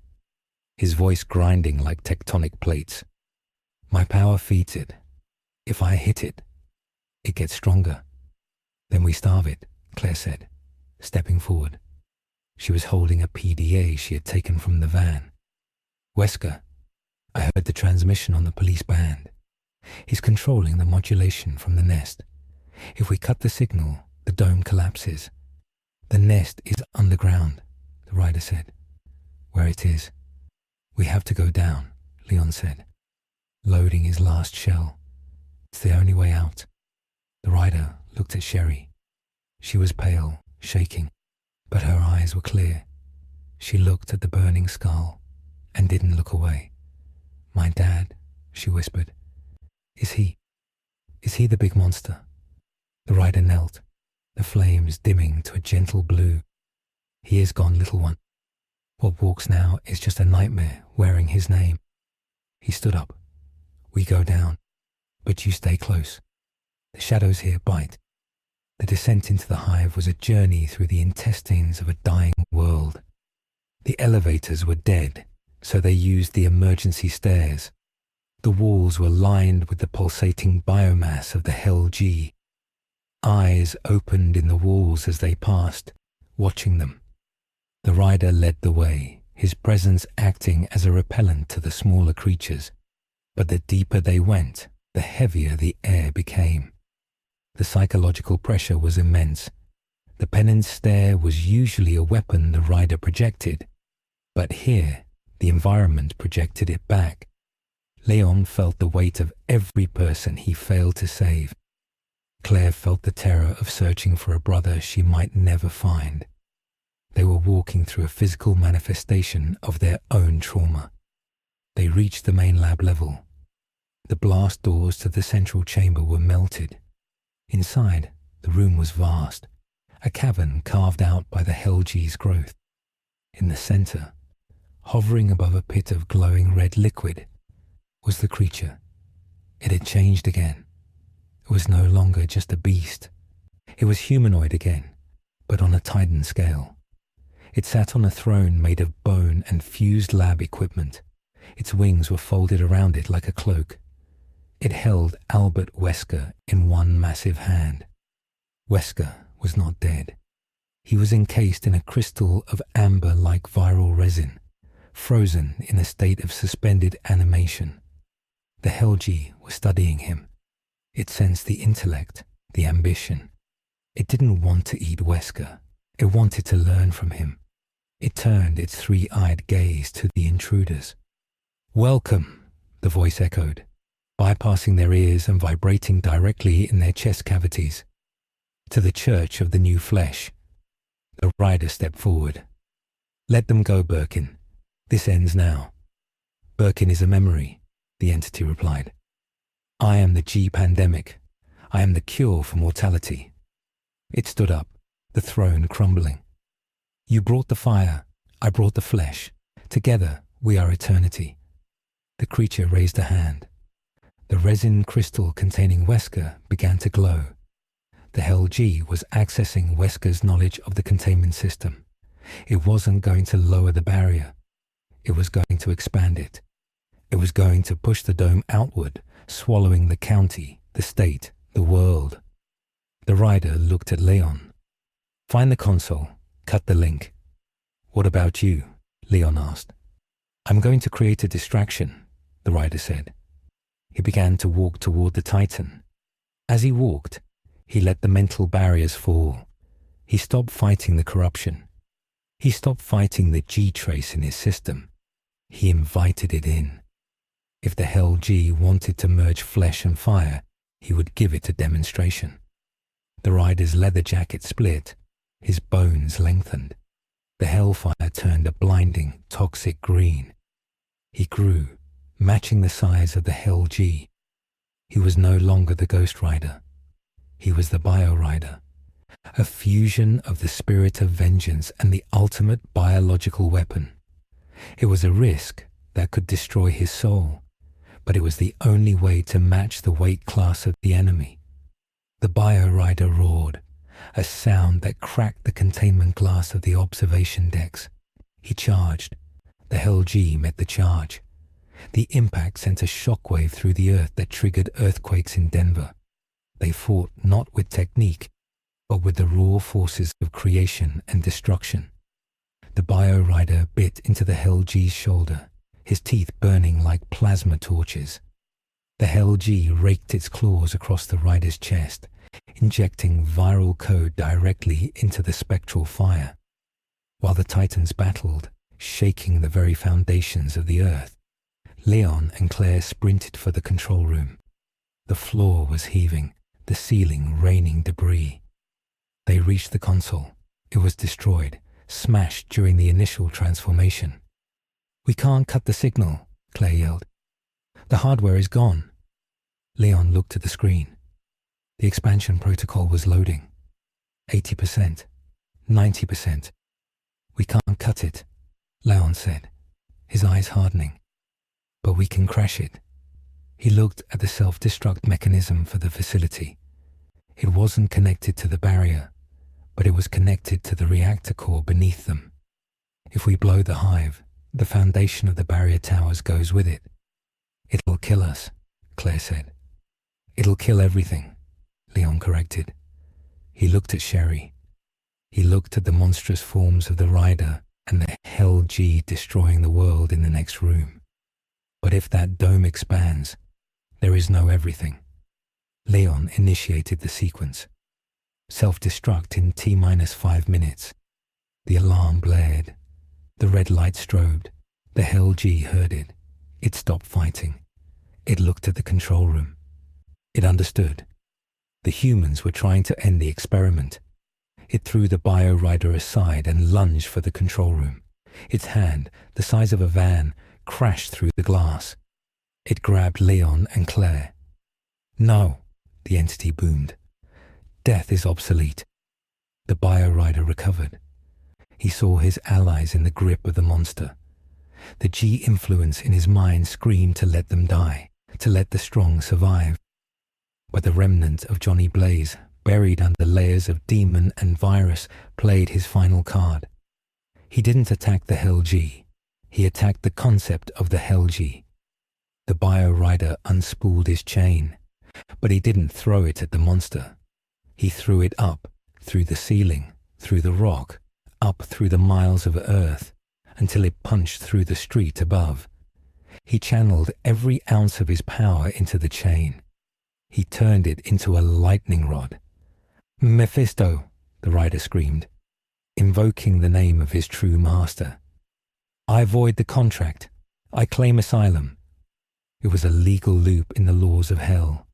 his voice grinding like tectonic plates. "My power feeds it. If I hit it, it gets stronger. Then we starve it," Claire said, stepping forward. She was holding a PDA she had taken from the van. "Wesker, I heard the transmission on the police band. He's controlling the modulation from the nest. If we cut the signal, the dome collapses. The nest is underground," the rider said. "Where it is. We have to go down," Leon said, loading his last shell. "It's the only way out." The rider looked at Sherry. She was pale, shaking, but her eyes were clear. She looked at the burning skull and didn't look away. "My dad," she whispered. Is he the big monster?" The rider knelt, the flames dimming to a gentle blue. "He is gone, little one. What walks now is just a nightmare wearing his name." He stood up. "We go down, but you stay close. The shadows here bite." The descent into the hive was a journey through the intestines of a dying world. The elevators were dead, so they used the emergency stairs. The walls were lined with the pulsating biomass of the Hell G. Eyes opened in the walls as they passed, watching them. The rider led the way, his presence acting as a repellent to the smaller creatures. But the deeper they went, the heavier the air became. The psychological pressure was immense. The Penance Stare was usually a weapon the rider projected, but here the environment projected it back. Leon felt the weight of every person he failed to save. Claire felt the terror of searching for a brother she might never find. They were walking through a physical manifestation of their own trauma. They reached the main lab level. The blast doors to the central chamber were melted. Inside, the room was vast, a cavern carved out by the Hell G's growth. In the center, hovering above a pit of glowing red liquid, was the creature. It had changed again. It was no longer just a beast. It was humanoid again, but on a Titan scale. It sat on a throne made of bone and fused lab equipment. Its wings were folded around it like a cloak. It held Albert Wesker in one massive hand. Wesker was not dead. He was encased in a crystal of amber-like viral resin, frozen in a state of suspended animation. The Hell G was studying him. It sensed the intellect, the ambition. It didn't want to eat Wesker. It wanted to learn from him. It turned its three-eyed gaze to the intruders. "Welcome," the voice echoed, bypassing their ears and vibrating directly in their chest cavities. "To the Church of the New Flesh." The rider stepped forward. "Let them go, Birkin. This ends now." "Birkin is a memory," the entity replied. "I am the G-pandemic. I am the cure for mortality." It stood up, the throne crumbling. "You brought the fire, I brought the flesh. Together we are eternity." The creature raised a hand. The resin crystal containing Wesker began to glow. The Hell G was accessing Wesker's knowledge of the containment system. It wasn't going to lower the barrier. It was going to expand it. It was going to push the dome outward, swallowing the county, the state, the world. The rider looked at Leon. "Find the console. Cut the link." "What about you?" Leon asked. "I'm going to create a distraction," the rider said. He began to walk toward the Titan. As he walked, he let the mental barriers fall. He stopped fighting the corruption. He stopped fighting the G-trace in his system. He invited it in. If the Hell G wanted to merge flesh and fire, he would give it a demonstration. The rider's leather jacket split, his bones lengthened. The hellfire turned a blinding, toxic green. He grew, matching the size of the Hell G. He was no longer the Ghost Rider. He was the Bio Rider, a fusion of the spirit of vengeance and the ultimate biological weapon. It was a risk that could destroy his soul, but it was the only way to match the weight class of the enemy. The Bio Rider roared, a sound that cracked the containment glass of the observation decks. He charged. The Hell G met the charge. The impact sent a shockwave through the earth that triggered earthquakes in Denver. They fought not with technique, but with the raw forces of creation and destruction. The Bio Rider bit into the Hell G's shoulder, his teeth burning like plasma torches. The Hell G raked its claws across the rider's chest, injecting viral code directly into the spectral fire. While the Titans battled, shaking the very foundations of the earth, Leon and Claire sprinted for the control room. The floor was heaving, the ceiling raining debris. They reached the console. It was destroyed, smashed during the initial transformation. "We can't cut the signal," Claire yelled. "The hardware is gone." Leon looked at the screen. The expansion protocol was loading. 80%, 90%. "We can't cut it," Leon said, his eyes hardening. "But we can crash it." He looked at the self-destruct mechanism for the facility. It wasn't connected to the barrier, but it was connected to the reactor core beneath them. "If we blow the hive, the foundation of the barrier towers goes with it." "It'll kill us," Claire said. "It'll kill everything," Leon corrected. He looked at Sherry. He looked at the monstrous forms of the rider and the Hell G destroying the world in the next room. "But if that dome expands, there is no everything." Leon initiated the sequence. Self-destruct in T-5 minutes. The alarm blared. The red light strobed. The Hell G heard it. It stopped fighting. It looked at the control room. It understood. The humans were trying to end the experiment. It threw the Bio Rider aside and lunged for the control room. Its hand, the size of a van, crashed through the glass. It grabbed Leon and Claire. "No," the entity boomed. "Death is obsolete." The Bio Rider recovered. He saw his allies in the grip of the monster. The G influence in his mind screamed to let them die, to let the strong survive. But the remnant of Johnny Blaze, buried under layers of demon and virus, played his final card. He didn't attack the Hell G. He attacked the concept of the Hell G. The Bio Rider unspooled his chain, but he didn't throw it at the monster. He threw it up, through the ceiling, through the rock, up through the miles of earth, until it punched through the street above. He channeled every ounce of his power into the chain. He turned it into a lightning rod. "Mephisto," the rider screamed, invoking the name of his true master. "I void the contract. I claim asylum." It was a legal loop in the laws of hell.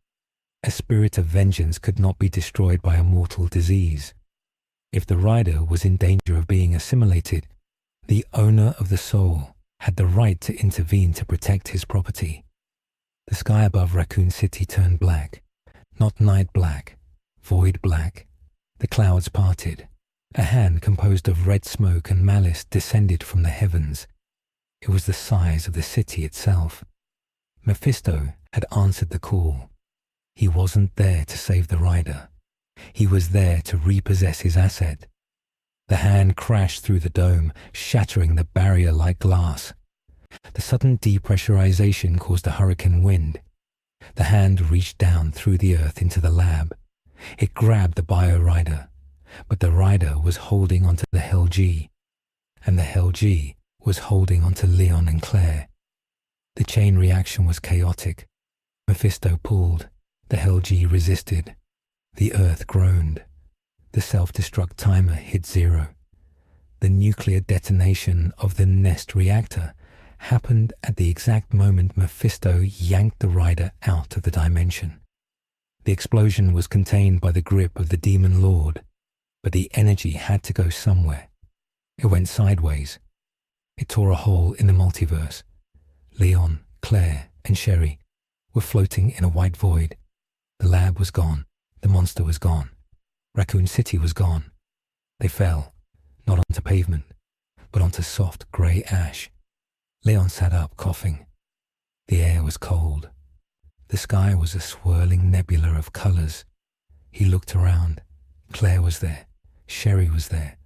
A spirit of vengeance could not be destroyed by a mortal disease. If the rider was in danger of being assimilated, the owner of the soul had the right to intervene to protect his property. The sky above Raccoon City turned black, not night black, void black. The clouds parted. A hand composed of red smoke and malice descended from the heavens. It was the size of the city itself. Mephisto had answered the call. He wasn't there to save the rider. He was there to repossess his asset. The hand crashed through the dome, shattering the barrier like glass. The sudden depressurization caused a hurricane wind. The hand reached down through the earth into the lab. It grabbed the Bio Rider, but the rider was holding onto the Hell G, and the Hell G was holding onto Leon and Claire. The chain reaction was chaotic. Mephisto pulled. The Hell G resisted. The earth groaned. The self-destruct timer hit 0. The nuclear detonation of the Nest reactor happened at the exact moment Mephisto yanked the rider out of the dimension. The explosion was contained by the grip of the demon lord, but the energy had to go somewhere. It went sideways. It tore a hole in the multiverse. Leon, Claire, and Sherry were floating in a white void. The lab was gone. The monster was gone. Raccoon City was gone. They fell, not onto pavement, but onto soft grey ash. Leon sat up, coughing. The air was cold. The sky was a swirling nebula of colours. He looked around. Claire was there. Sherry was there.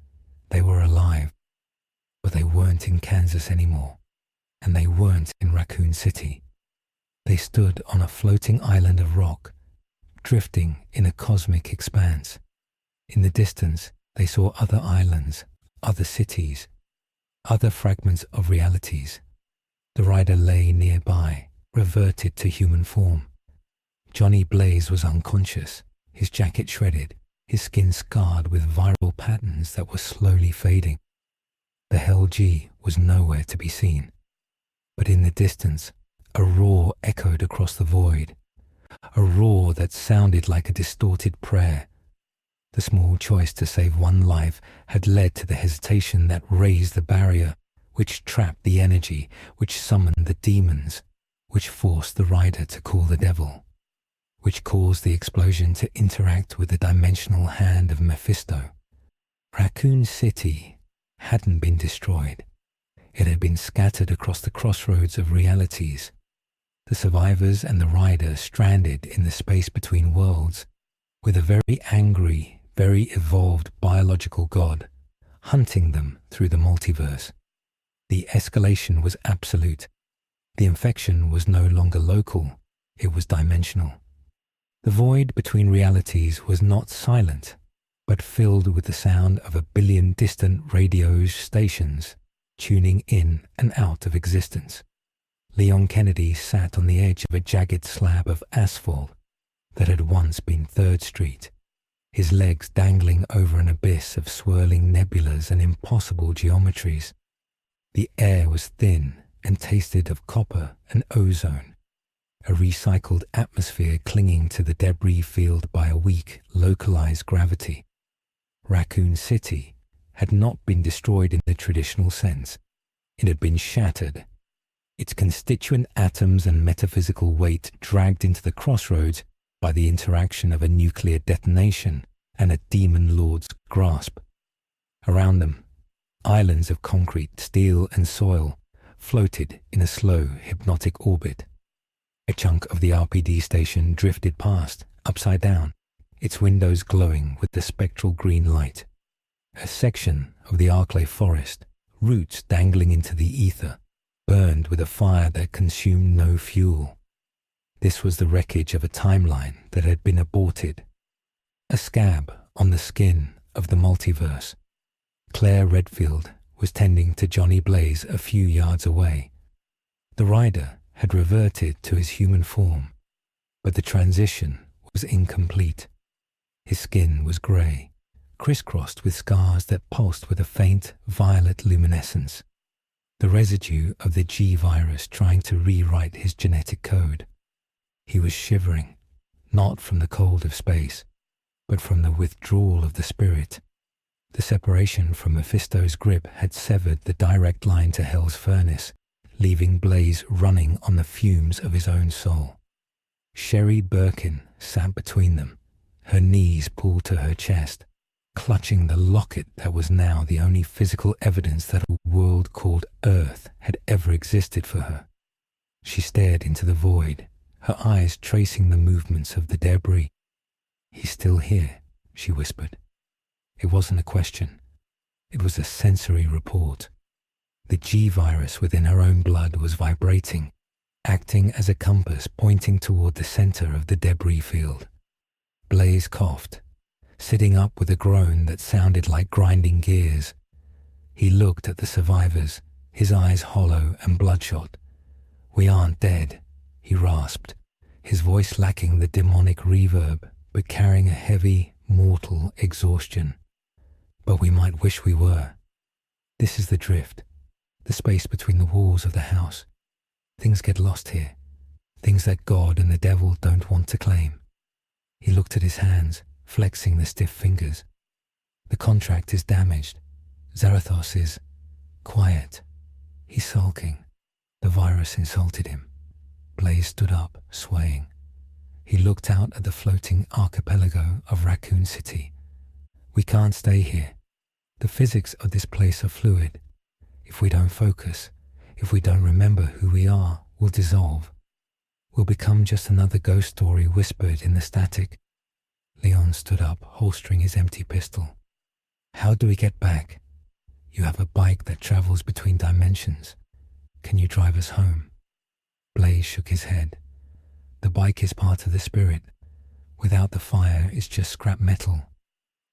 They were alive. But they weren't in Kansas anymore. And they weren't in Raccoon City. They stood on a floating island of rock, drifting in a cosmic expanse. In the distance, they saw other islands, other cities, other fragments of realities. The rider lay nearby, reverted to human form. Johnny Blaze was unconscious, his jacket shredded, his skin scarred with viral patterns that were slowly fading. The Hell G was nowhere to be seen. But in the distance, a roar echoed across the void, a roar that sounded like a distorted prayer. The small choice to save one life had led to the hesitation that raised the barrier, which trapped the energy, which summoned the demons, which forced the rider to call the devil, which caused the explosion to interact with the dimensional hand of Mephisto. Raccoon City hadn't been destroyed. It had been scattered across the crossroads of realities. The survivors and the rider stranded in the space between worlds, with a very angry, very evolved biological god hunting them through the multiverse. The escalation was absolute. The infection was no longer local, it was dimensional. The void between realities was not silent, but filled with the sound of 1 billion distant radio stations tuning in and out of existence. Leon Kennedy sat on the edge of a jagged slab of asphalt that had once been 3rd Street, his legs dangling over an abyss of swirling nebulas and impossible geometries. The air was thin and tasted of copper and ozone, a recycled atmosphere clinging to the debris field by a weak, localized gravity. Raccoon City had not been destroyed in the traditional sense. It had been shattered, its constituent atoms and metaphysical weight dragged into the crossroads by the interaction of a nuclear detonation and a demon lord's grasp. Around them, islands of concrete, steel and soil floated in a slow, hypnotic orbit. A chunk of the RPD station drifted past, upside down, its windows glowing with the spectral green light. A section of the Arclay forest, roots dangling into the ether, burned with a fire that consumed no fuel. This was the wreckage of a timeline that had been aborted. A scab on the skin of the multiverse. Claire Redfield was tending to Johnny Blaze a few yards away. The rider had reverted to his human form, but the transition was incomplete. His skin was grey, crisscrossed with scars that pulsed with a faint violet luminescence, the residue of the G virus trying to rewrite his genetic code. He was shivering, not from the cold of space, but from the withdrawal of the spirit. The separation from Mephisto's grip had severed the direct line to Hell's furnace, leaving Blaze running on the fumes of his own soul. Sherry Birkin sat between them, her knees pulled to her chest, clutching the locket that was now the only physical evidence that a world called Earth had ever existed for her. She stared into the void, her eyes tracing the movements of the debris. "He's still here," she whispered. It wasn't a question. It was a sensory report. The G-virus within her own blood was vibrating, acting as a compass pointing toward the center of the debris field. Blaze coughed, sitting up with a groan that sounded like grinding gears. He looked at the survivors, his eyes hollow and bloodshot. "We aren't dead," he rasped, his voice lacking the demonic reverb, but carrying a heavy, mortal exhaustion. "But we might wish we were. This is the drift. the space between the walls of the house. Things get lost here, things that God and the devil don't want to claim. He looked at his hands, flexing the stiff fingers. The contract is damaged. Zarathos is quiet. He's sulking. The virus insulted him. Blaze stood up, swaying. He looked out at the floating archipelago of Raccoon City. We can't stay here. The physics of this place are fluid. If we don't focus, if we don't remember who we are, we'll dissolve. We'll become just another ghost story whispered in the static. Leon stood up, holstering his empty pistol. How do we get back? You have a bike that travels between dimensions. Can you drive us home? Blaze shook his head. The bike is part of the spirit. Without the fire, it's just scrap metal.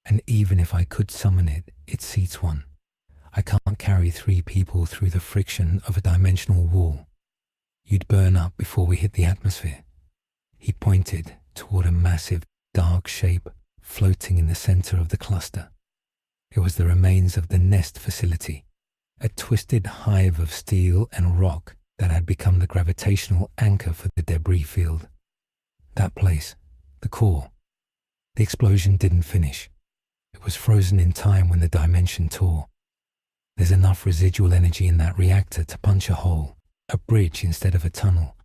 And even if I could summon it, it seats one. I can't carry 3 people through the friction of a dimensional wall. You'd burn up before we hit the atmosphere. He pointed toward a massive, dark shape floating in the center of the cluster. It was the remains of the nest facility, a twisted hive of steel and rock that had become the gravitational anchor for the debris field. That place, the core. The explosion didn't finish. It was frozen in time when the dimension tore. There's enough residual energy in that reactor to punch a hole, a bridge instead of a tunnel.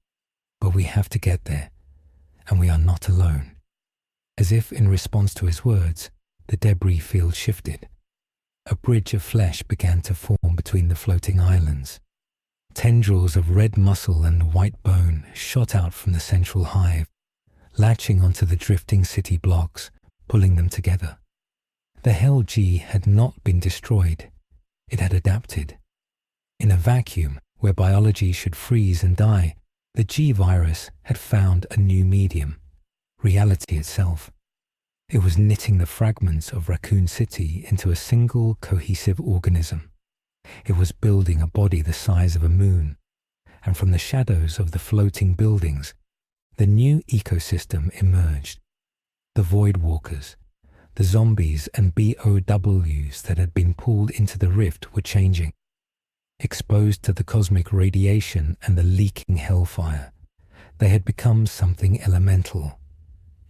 But we have to get there, and we are not alone. As if in response to his words, the debris field shifted. A bridge of flesh began to form between the floating islands. Tendrils of red muscle and white bone shot out from the central hive, latching onto the drifting city blocks, pulling them together. The Hell G had not been destroyed. It had adapted. In a vacuum where biology should freeze and die, the G virus had found a new medium, reality itself. It was knitting the fragments of Raccoon City into a single cohesive organism. It was building a body the size of a moon, and from the shadows of the floating buildings, the new ecosystem emerged. The Void Walkers, the zombies and B.O.W.s that had been pulled into the rift were changing. Exposed to the cosmic radiation and the leaking hellfire, they had become something elemental.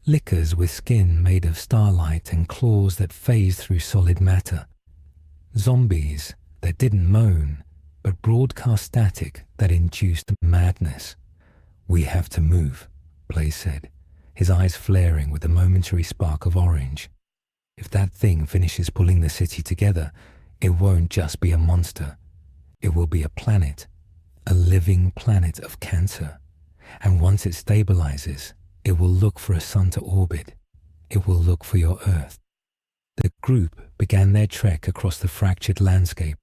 Lickers with skin made of starlight and claws that phased through solid matter. Zombies that didn't moan, but broadcast static that induced madness. We have to move, Blaze said, his eyes flaring with a momentary spark of orange. If that thing finishes pulling the city together, it won't just be a monster. It will be a planet, a living planet of cancer. And once it stabilizes, it will look for a sun to orbit. It will look for your Earth. The group began their trek across the fractured landscape.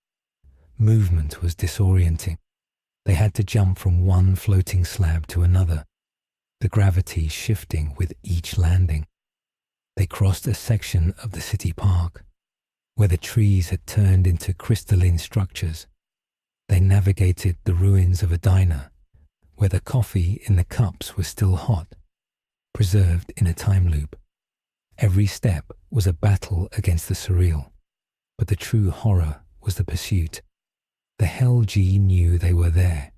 Movement was disorienting. They had to jump from one floating slab to another, the gravity shifting with each landing. They crossed a section of the city park, where the trees had turned into crystalline structures. They navigated the ruins of a diner, where the coffee in the cups was still hot, preserved in a time loop. Every step was a battle against the surreal, but the true horror was the pursuit. The Hell G knew they were there.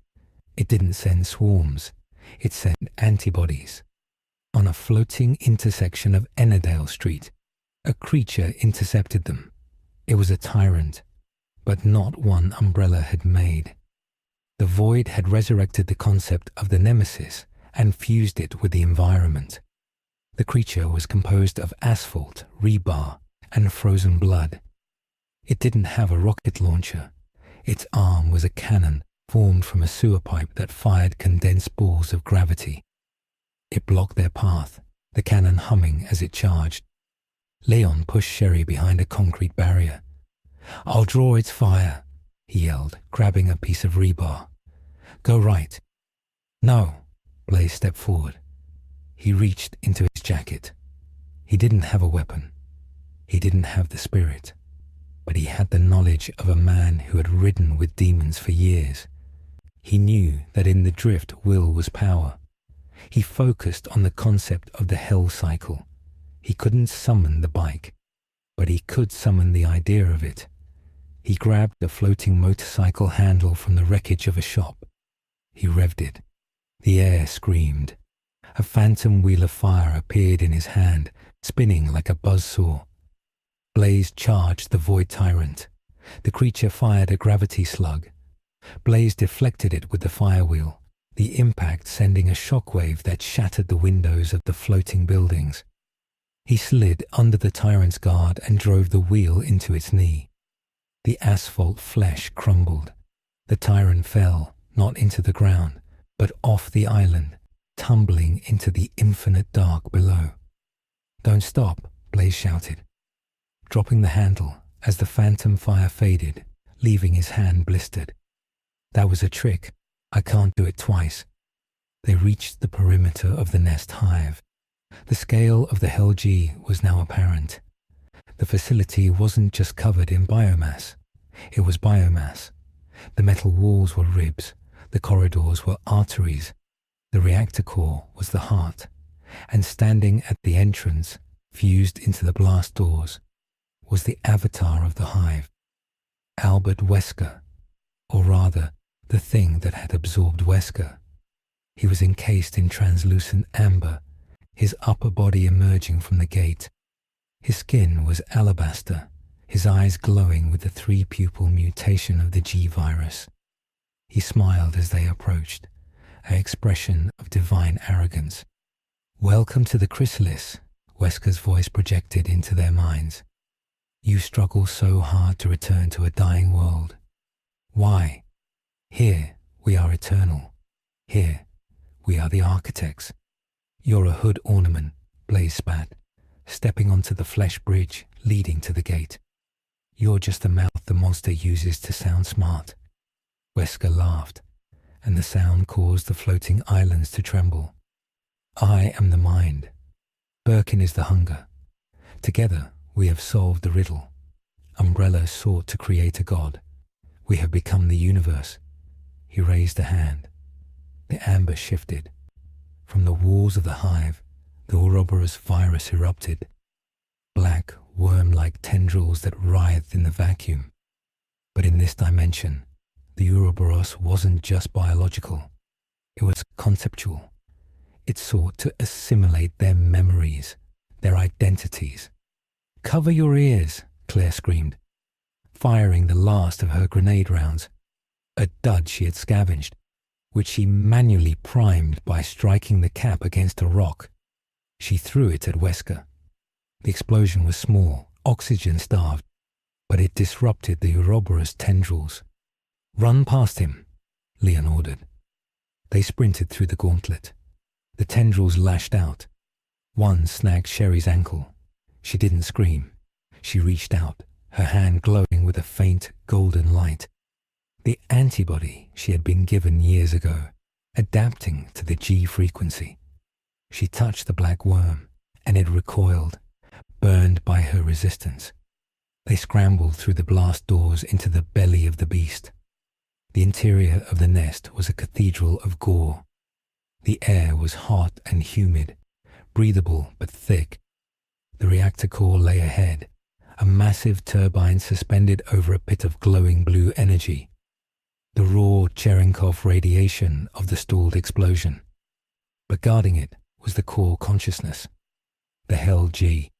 It didn't send swarms, it sent antibodies. On a floating intersection of Ennerdale Street, a creature intercepted them. It was a tyrant, but not one Umbrella had made. The Void had resurrected the concept of the Nemesis and fused it with the environment. The creature was composed of asphalt, rebar, and frozen blood. It didn't have a rocket launcher. Its arm was a cannon formed from a sewer pipe that fired condensed balls of gravity. It blocked their path, the cannon humming as it charged. Leon pushed Sherry behind a concrete barrier. "I'll draw its fire," he yelled, grabbing a piece of rebar. "Go right." "No." Blaze stepped forward. He reached into his jacket. He didn't have a weapon. He didn't have the spirit. But he had the knowledge of a man who had ridden with demons for years. He knew that in the drift will was power. He focused on the concept of the hell cycle. He couldn't summon the bike, but he could summon the idea of it. He grabbed a floating motorcycle handle from the wreckage of a shop. He revved it. The air screamed. A phantom wheel of fire appeared in his hand, spinning like a buzzsaw. Blaze charged the void tyrant. The creature fired a gravity slug. Blaze deflected it with the firewheel, the impact sending a shockwave that shattered the windows of the floating buildings. He slid under the tyrant's guard and drove the wheel into its knee. The asphalt flesh crumbled. The tyrant fell, not into the ground, but off the island, tumbling into the infinite dark below. "Don't stop," Blaze shouted, dropping the handle as the phantom fire faded, leaving his hand blistered. "That was a trick. I can't do it twice." They reached the perimeter of the nest hive. The scale of the Hell G was now apparent. The facility wasn't just covered in biomass. It was biomass. The metal walls were ribs. The corridors were arteries. The reactor core was the heart. And standing at the entrance, fused into the blast doors, was the avatar of the hive, Albert Wesker, or rather, the thing that had absorbed Wesker. He was encased in translucent amber, his upper body emerging from the gate. His skin was alabaster, his eyes glowing with the 3-pupil mutation of the G-virus. He smiled as they approached, an expression of divine arrogance. "Welcome to the chrysalis," Wesker's voice projected into their minds. "You struggle so hard to return to a dying world. Why? Here we are eternal. Here we are the architects. You're a hood ornament," Blaze spat, stepping onto the flesh bridge leading to the gate. "You're just the mouth the monster uses to sound smart." Wesker laughed, and the sound caused the floating islands to tremble. "I am the mind. Birkin is the hunger. Together we have solved the riddle. Umbrella sought to create a god. We have become the universe." He raised a hand. The amber shifted. From the walls of the hive, the Ouroboros virus erupted. Black, worm-like tendrils that writhed in the vacuum. But in this dimension, the Ouroboros wasn't just biological. It was conceptual. It sought to assimilate their memories, their identities. "Cover your ears," Claire screamed, firing the last of her grenade rounds, a dud she had scavenged, which she manually primed by striking the cap against a rock. She threw it at Wesker. The explosion was small, oxygen-starved, but it disrupted the Ouroboros tendrils. "Run past him," Leon ordered. They sprinted through the gauntlet. The tendrils lashed out. One snagged Sherry's ankle. She didn't scream. She reached out, her hand glowing with a faint golden light. The antibody she had been given years ago, adapting to the G frequency. She touched the black worm, and it recoiled, burned by her resistance. They scrambled through the blast doors into the belly of the beast. The interior of the nest was a cathedral of gore. The air was hot and humid, breathable but thick. The reactor core lay ahead, a massive turbine suspended over a pit of glowing blue energy. The raw Cherenkov radiation of the stalled explosion. But guarding it was the core consciousness, the Hell G.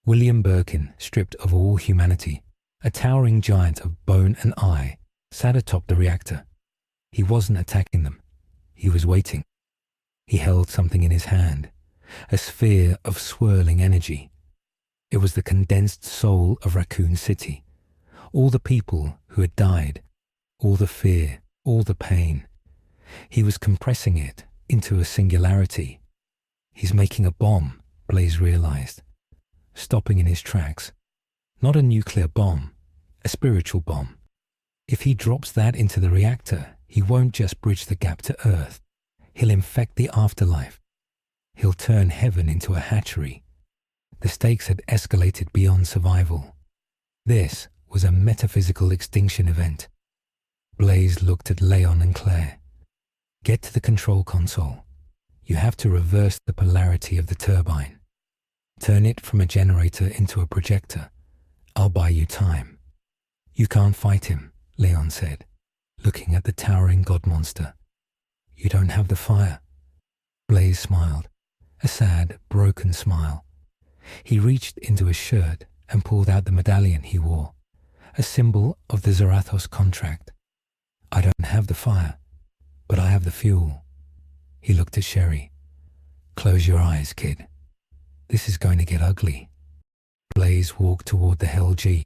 William Birkin, stripped of all humanity, a towering giant of bone and eye, sat atop the reactor. He wasn't attacking them. He was waiting. He held something in his hand, a sphere of swirling energy. It was the condensed soul of Raccoon City, all the people who had died, all the fear, all the pain. He was compressing it into a singularity. "He's making a bomb," Blaze realized, stopping in his tracks. Not a nuclear bomb, a spiritual bomb. If he drops that into the reactor, he won't just bridge the gap to Earth. He'll infect the afterlife. He'll turn heaven into a hatchery. The stakes had escalated beyond survival. This was a metaphysical extinction event. Blaze looked at Leon and Claire. "Get to the control console. You have to reverse the polarity of the turbine. Turn it from a generator into a projector. I'll buy you time. You can't fight him, Leon said, looking at the towering god monster. You don't have the fire. Blaze smiled, a sad, broken smile. He reached into his shirt and pulled out the medallion he wore, a symbol of the Zarathos contract. I don't have the fire, but I have the fuel. He looked at Sherry. Close your eyes, kid. This is going to get ugly. Blaze walked toward the Hell G.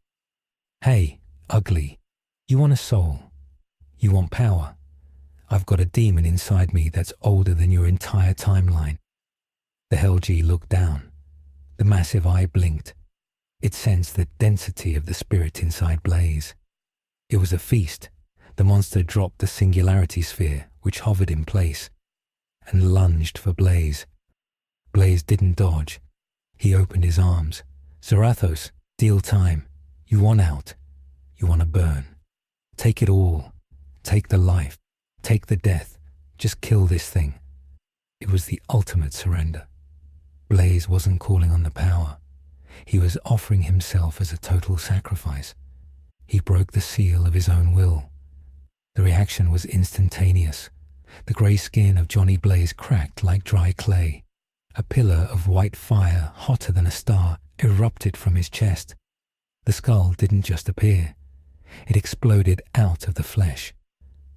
Hey, ugly. You want a soul. You want power. I've got a demon inside me that's older than your entire timeline. The Hell G looked down. The massive eye blinked. It sensed the density of the spirit inside Blaze. It was a feast. The monster dropped the singularity sphere, which hovered in place, and lunged for Blaze. Blaze didn't dodge. He opened his arms. Zarathos, deal time. You want out. You want to burn. Take it all. Take the life. Take the death. Just kill this thing. It was the ultimate surrender. Blaze wasn't calling on the power. He was offering himself as a total sacrifice. He broke the seal of his own will. The reaction was instantaneous. The grey skin of Johnny Blaze cracked like dry clay. A pillar of white fire, hotter than a star, erupted from his chest. The skull didn't just appear. It exploded out of the flesh.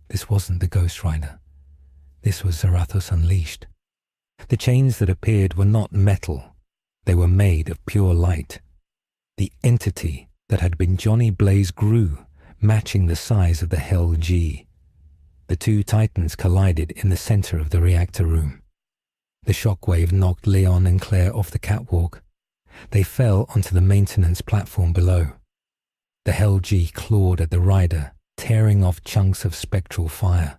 This wasn't the Ghost Rider. This was Zarathos unleashed. The chains that appeared were not metal. They were made of pure light. The entity that had been Johnny Blaze grew, matching the size of the Hell G. The two titans collided in the center of the reactor room. The shockwave knocked Leon and Claire off the catwalk. They fell onto the maintenance platform below. The Hell G clawed at the rider, tearing off chunks of spectral fire.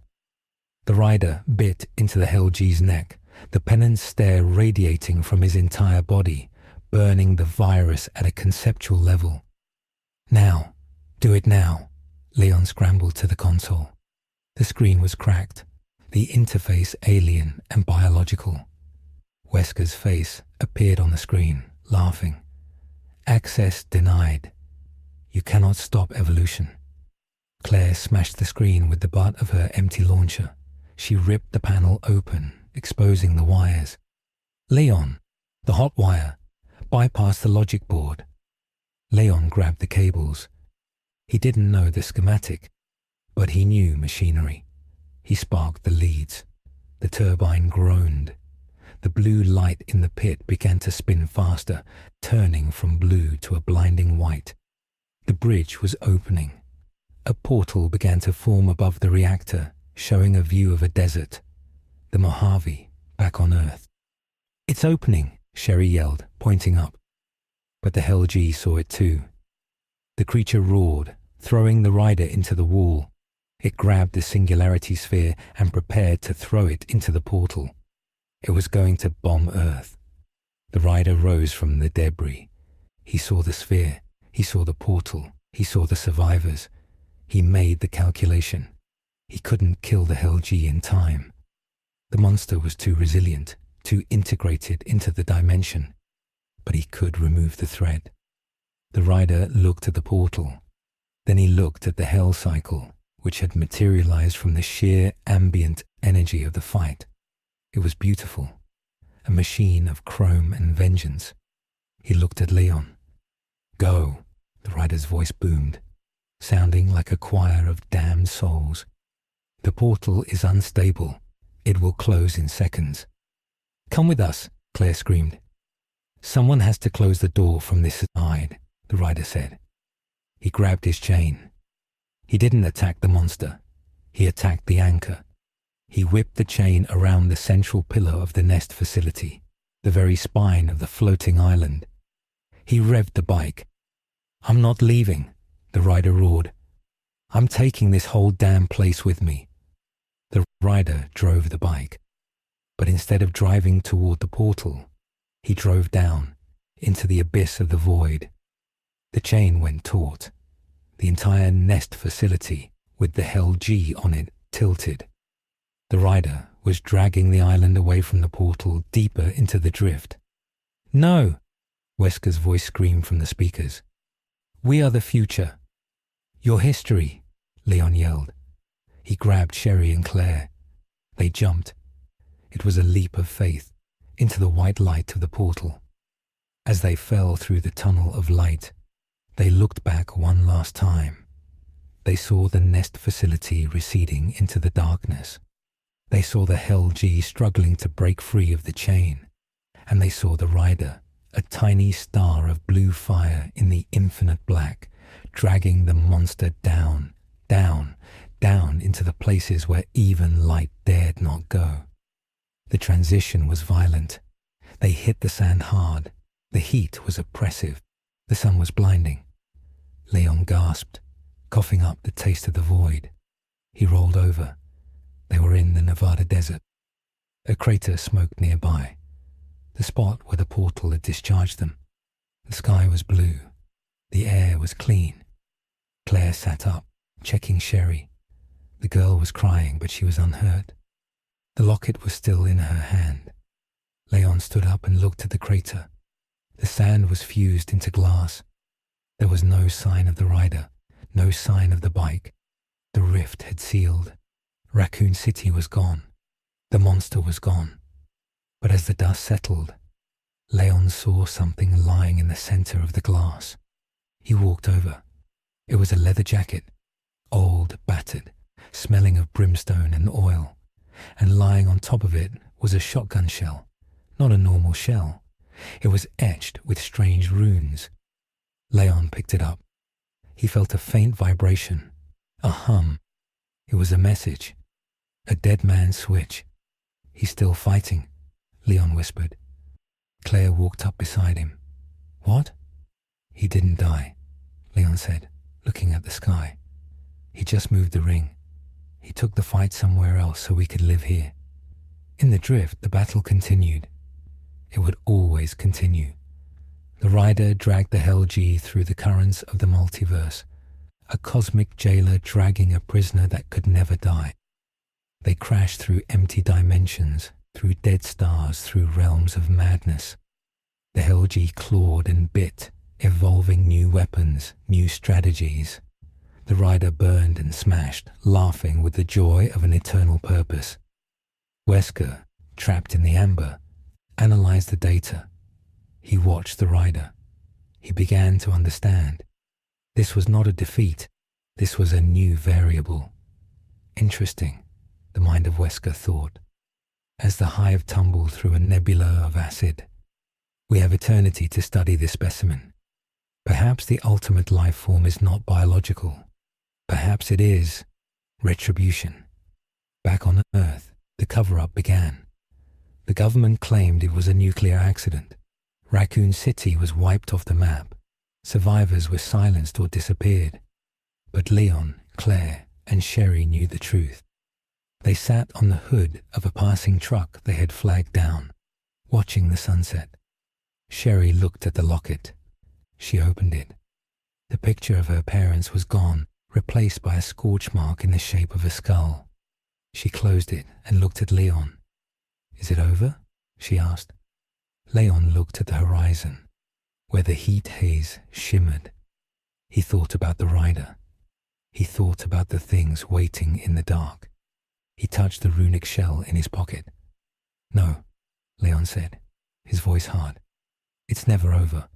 The rider bit into the Hell G's neck, the Penance Stare radiating from his entire body, burning the virus at a conceptual level. Now, do it now. Leon scrambled to the console. The screen was cracked, the interface alien and biological. Wesker's face appeared on the screen, laughing. Access denied. You cannot stop evolution. Claire smashed the screen with the butt of her empty launcher. She ripped the panel open, exposing the wires. Leon, the hot wire, bypassed the logic board. Leon grabbed the cables. He didn't know the schematic, but he knew machinery. He sparked the leads. The turbine groaned. The blue light in the pit began to spin faster, turning from blue to a blinding white. The bridge was opening. A portal began to form above the reactor, showing a view of a desert. The Mojave, back on Earth. It's opening, Sherry yelled, pointing up. But the Hell G saw it too. The creature roared, throwing the rider into the wall. It grabbed the singularity sphere and prepared to throw it into the portal. It was going to bomb Earth. The rider rose from the debris. He saw the sphere. He saw the portal. He saw the survivors. He made the calculation. He couldn't kill the Hell G in time. The monster was too resilient, too integrated into the dimension. But he could remove the thread. The rider looked at the portal. Then he looked at the Hell cycle, which had materialized from the sheer ambient energy of the fight. It was beautiful, a machine of chrome and vengeance. He looked at Leon. Go, the rider's voice boomed, sounding like a choir of damned souls. The portal is unstable. It will close in seconds. Come with us, Claire screamed. Someone has to close the door from this side, the rider said. He grabbed his chain. He didn't attack the monster. He attacked the anchor. He whipped the chain around the central pillar of the nest facility, the very spine of the floating island. He revved the bike. I'm not leaving, the rider roared. I'm taking this whole damn place with me. The rider drove the bike, but instead of driving toward the portal, he drove down into the abyss of the void. The chain went taut. The entire nest facility, with the Hell G on it, tilted. The rider was dragging the island away from the portal deeper into the drift. No! Wesker's voice screamed from the speakers. We are the future. Your history, Leon yelled. He grabbed Sherry and Claire. They jumped. It was a leap of faith into the white light of the portal. As they fell through the tunnel of light, they looked back one last time. They saw the nest facility receding into the darkness. They saw the Hell G struggling to break free of the chain. And they saw the rider, a tiny star of blue fire in the infinite black, dragging the monster down, down, down into the places where even light dared not go. The transition was violent. They hit the sand hard. The heat was oppressive. The sun was blinding. Leon gasped, coughing up the taste of the void. He rolled over. They were in the Nevada desert. A crater smoked nearby, the spot where the portal had discharged them. The sky was blue. The air was clean. Claire sat up, checking Sherry. The girl was crying, but she was unhurt. The locket was still in her hand. Leon stood up and looked at the crater. The sand was fused into glass. There was no sign of the rider, no sign of the bike. The rift had sealed. Raccoon City was gone. The monster was gone. But as the dust settled, Leon saw something lying in the center of the glass. He walked over. It was a leather jacket, old, battered, smelling of brimstone and oil, and lying on top of it was a shotgun shell, not a normal shell. It was etched with strange runes. Leon picked it up. He felt a faint vibration, a hum. It was a message, a dead man's switch. He's still fighting, Leon whispered. Claire walked up beside him. What? He didn't die, Leon said, looking at the sky. He just moved the ring. He took the fight somewhere else so we could live here. In the drift, the battle continued. It would always continue. The rider dragged the Hell G through the currents of the multiverse, a cosmic jailer dragging a prisoner that could never die. They crashed through empty dimensions, through dead stars, through realms of madness. The Hell G clawed and bit, evolving new weapons, new strategies. The rider burned and smashed, laughing with the joy of an eternal purpose. Wesker, trapped in the amber, analyzed the data. He watched the rider. He began to understand. This was not a defeat. This was a new variable. Interesting, the mind of Wesker thought, as the hive tumbled through a nebula of acid. We have eternity to study this specimen. Perhaps the ultimate life form is not biological. Perhaps it is retribution. Back on Earth, the cover-up began. The government claimed it was a nuclear accident. Raccoon City was wiped off the map. Survivors were silenced or disappeared. But Leon, Claire, and Sherry knew the truth. They sat on the hood of a passing truck they had flagged down, watching the sunset. Sherry looked at the locket. She opened it. The picture of her parents was gone, replaced by a scorch mark in the shape of a skull. She closed it and looked at Leon. Is it over? She asked. Leon looked at the horizon, where the heat haze shimmered. He thought about the rider. He thought about the things waiting in the dark. He touched the runic shell in his pocket. No, Leon said, his voice hard. It's never over.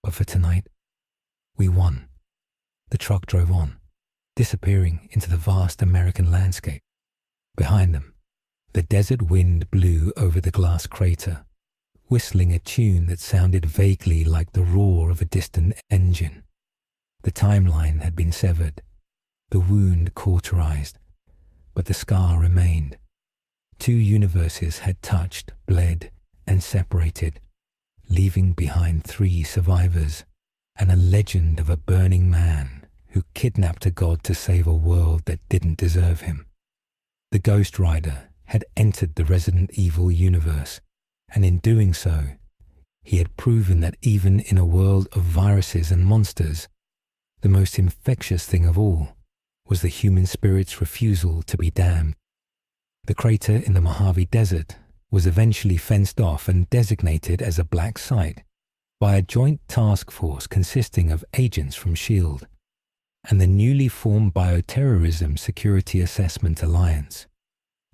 But for tonight, we won. The truck drove on, disappearing into the vast American landscape. Behind them, the desert wind blew over the glass crater, whistling a tune that sounded vaguely like the roar of a distant engine. The timeline had been severed, the wound cauterized, but the scar remained. Two universes had touched, bled, and separated, leaving behind 3 survivors and a legend of a burning man who kidnapped a god to save a world that didn't deserve him. The Ghost Rider had entered the Resident Evil universe, and in doing so, he had proven that even in a world of viruses and monsters, the most infectious thing of all was the human spirit's refusal to be damned. The crater in the Mojave Desert was eventually fenced off and designated as a black site by a joint task force consisting of agents from S.H.I.E.L.D. and the newly formed Bioterrorism Security Assessment Alliance.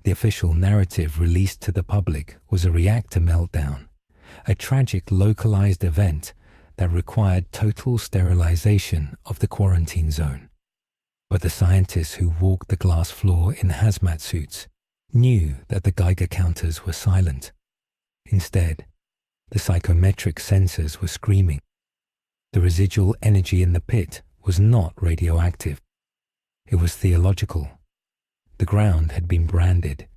The official narrative released to the public was a reactor meltdown, a tragic localized event that required total sterilization of the quarantine zone. But the scientists who walked the glass floor in hazmat suits knew that the Geiger counters were silent. Instead, the psychometric sensors were screaming. The residual energy in the pit was not radioactive. It was theological. The ground had been branded.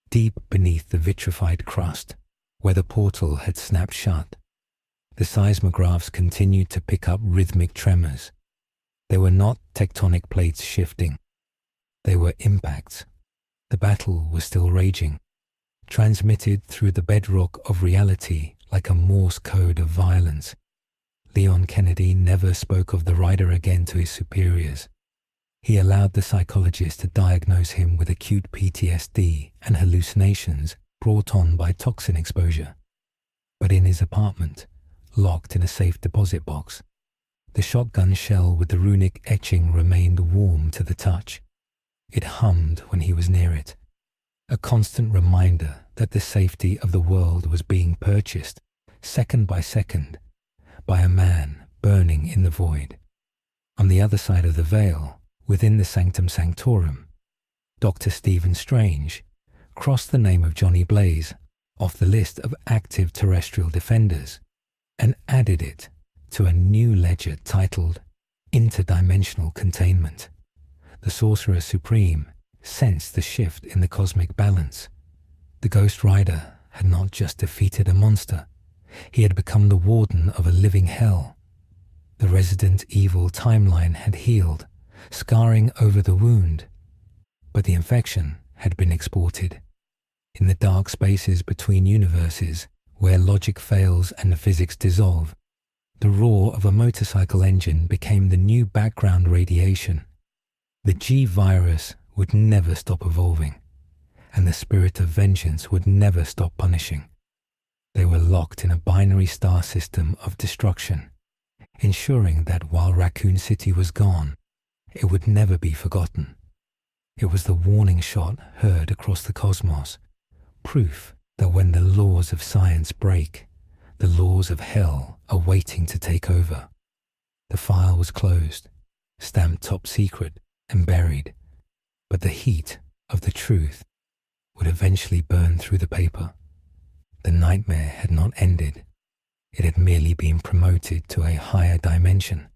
Deep beneath the vitrified crust, where the portal had snapped shut, the seismographs continued to pick up rhythmic tremors. They were not tectonic plates shifting. They were impacts. The battle was still raging, transmitted through the bedrock of reality like a Morse code of violence. Leon Kennedy never spoke of the rider again to his superiors. He allowed the psychologist to diagnose him with acute PTSD and hallucinations brought on by toxin exposure. But in his apartment, locked in a safe deposit box, the shotgun shell with the runic etching remained warm to the touch. It hummed when he was near it, a constant reminder that the safety of the world was being purchased, second by second, by a man burning in the void. On the other side of the veil, within the Sanctum Sanctorum, Dr. Stephen Strange crossed the name of Johnny Blaze off the list of active terrestrial defenders and added it to a new ledger titled Interdimensional Containment. The Sorcerer Supreme sensed the shift in the cosmic balance. The Ghost Rider had not just defeated a monster, he had become the warden of a living hell. The Resident Evil timeline had healed, scarring over the wound, but the infection had been exported. In the dark spaces between universes, where logic fails and physics dissolve, the roar of a motorcycle engine became the new background radiation. The G-virus would never stop evolving, and the spirit of vengeance would never stop punishing. They were locked in a binary star system of destruction, ensuring that while Raccoon City was gone, it would never be forgotten. It was the warning shot heard across the cosmos, proof that when the laws of science break, the laws of hell are waiting to take over. The file was closed, stamped top secret and buried, but the heat of the truth would eventually burn through the paper. The nightmare had not ended. It had merely been promoted to a higher dimension.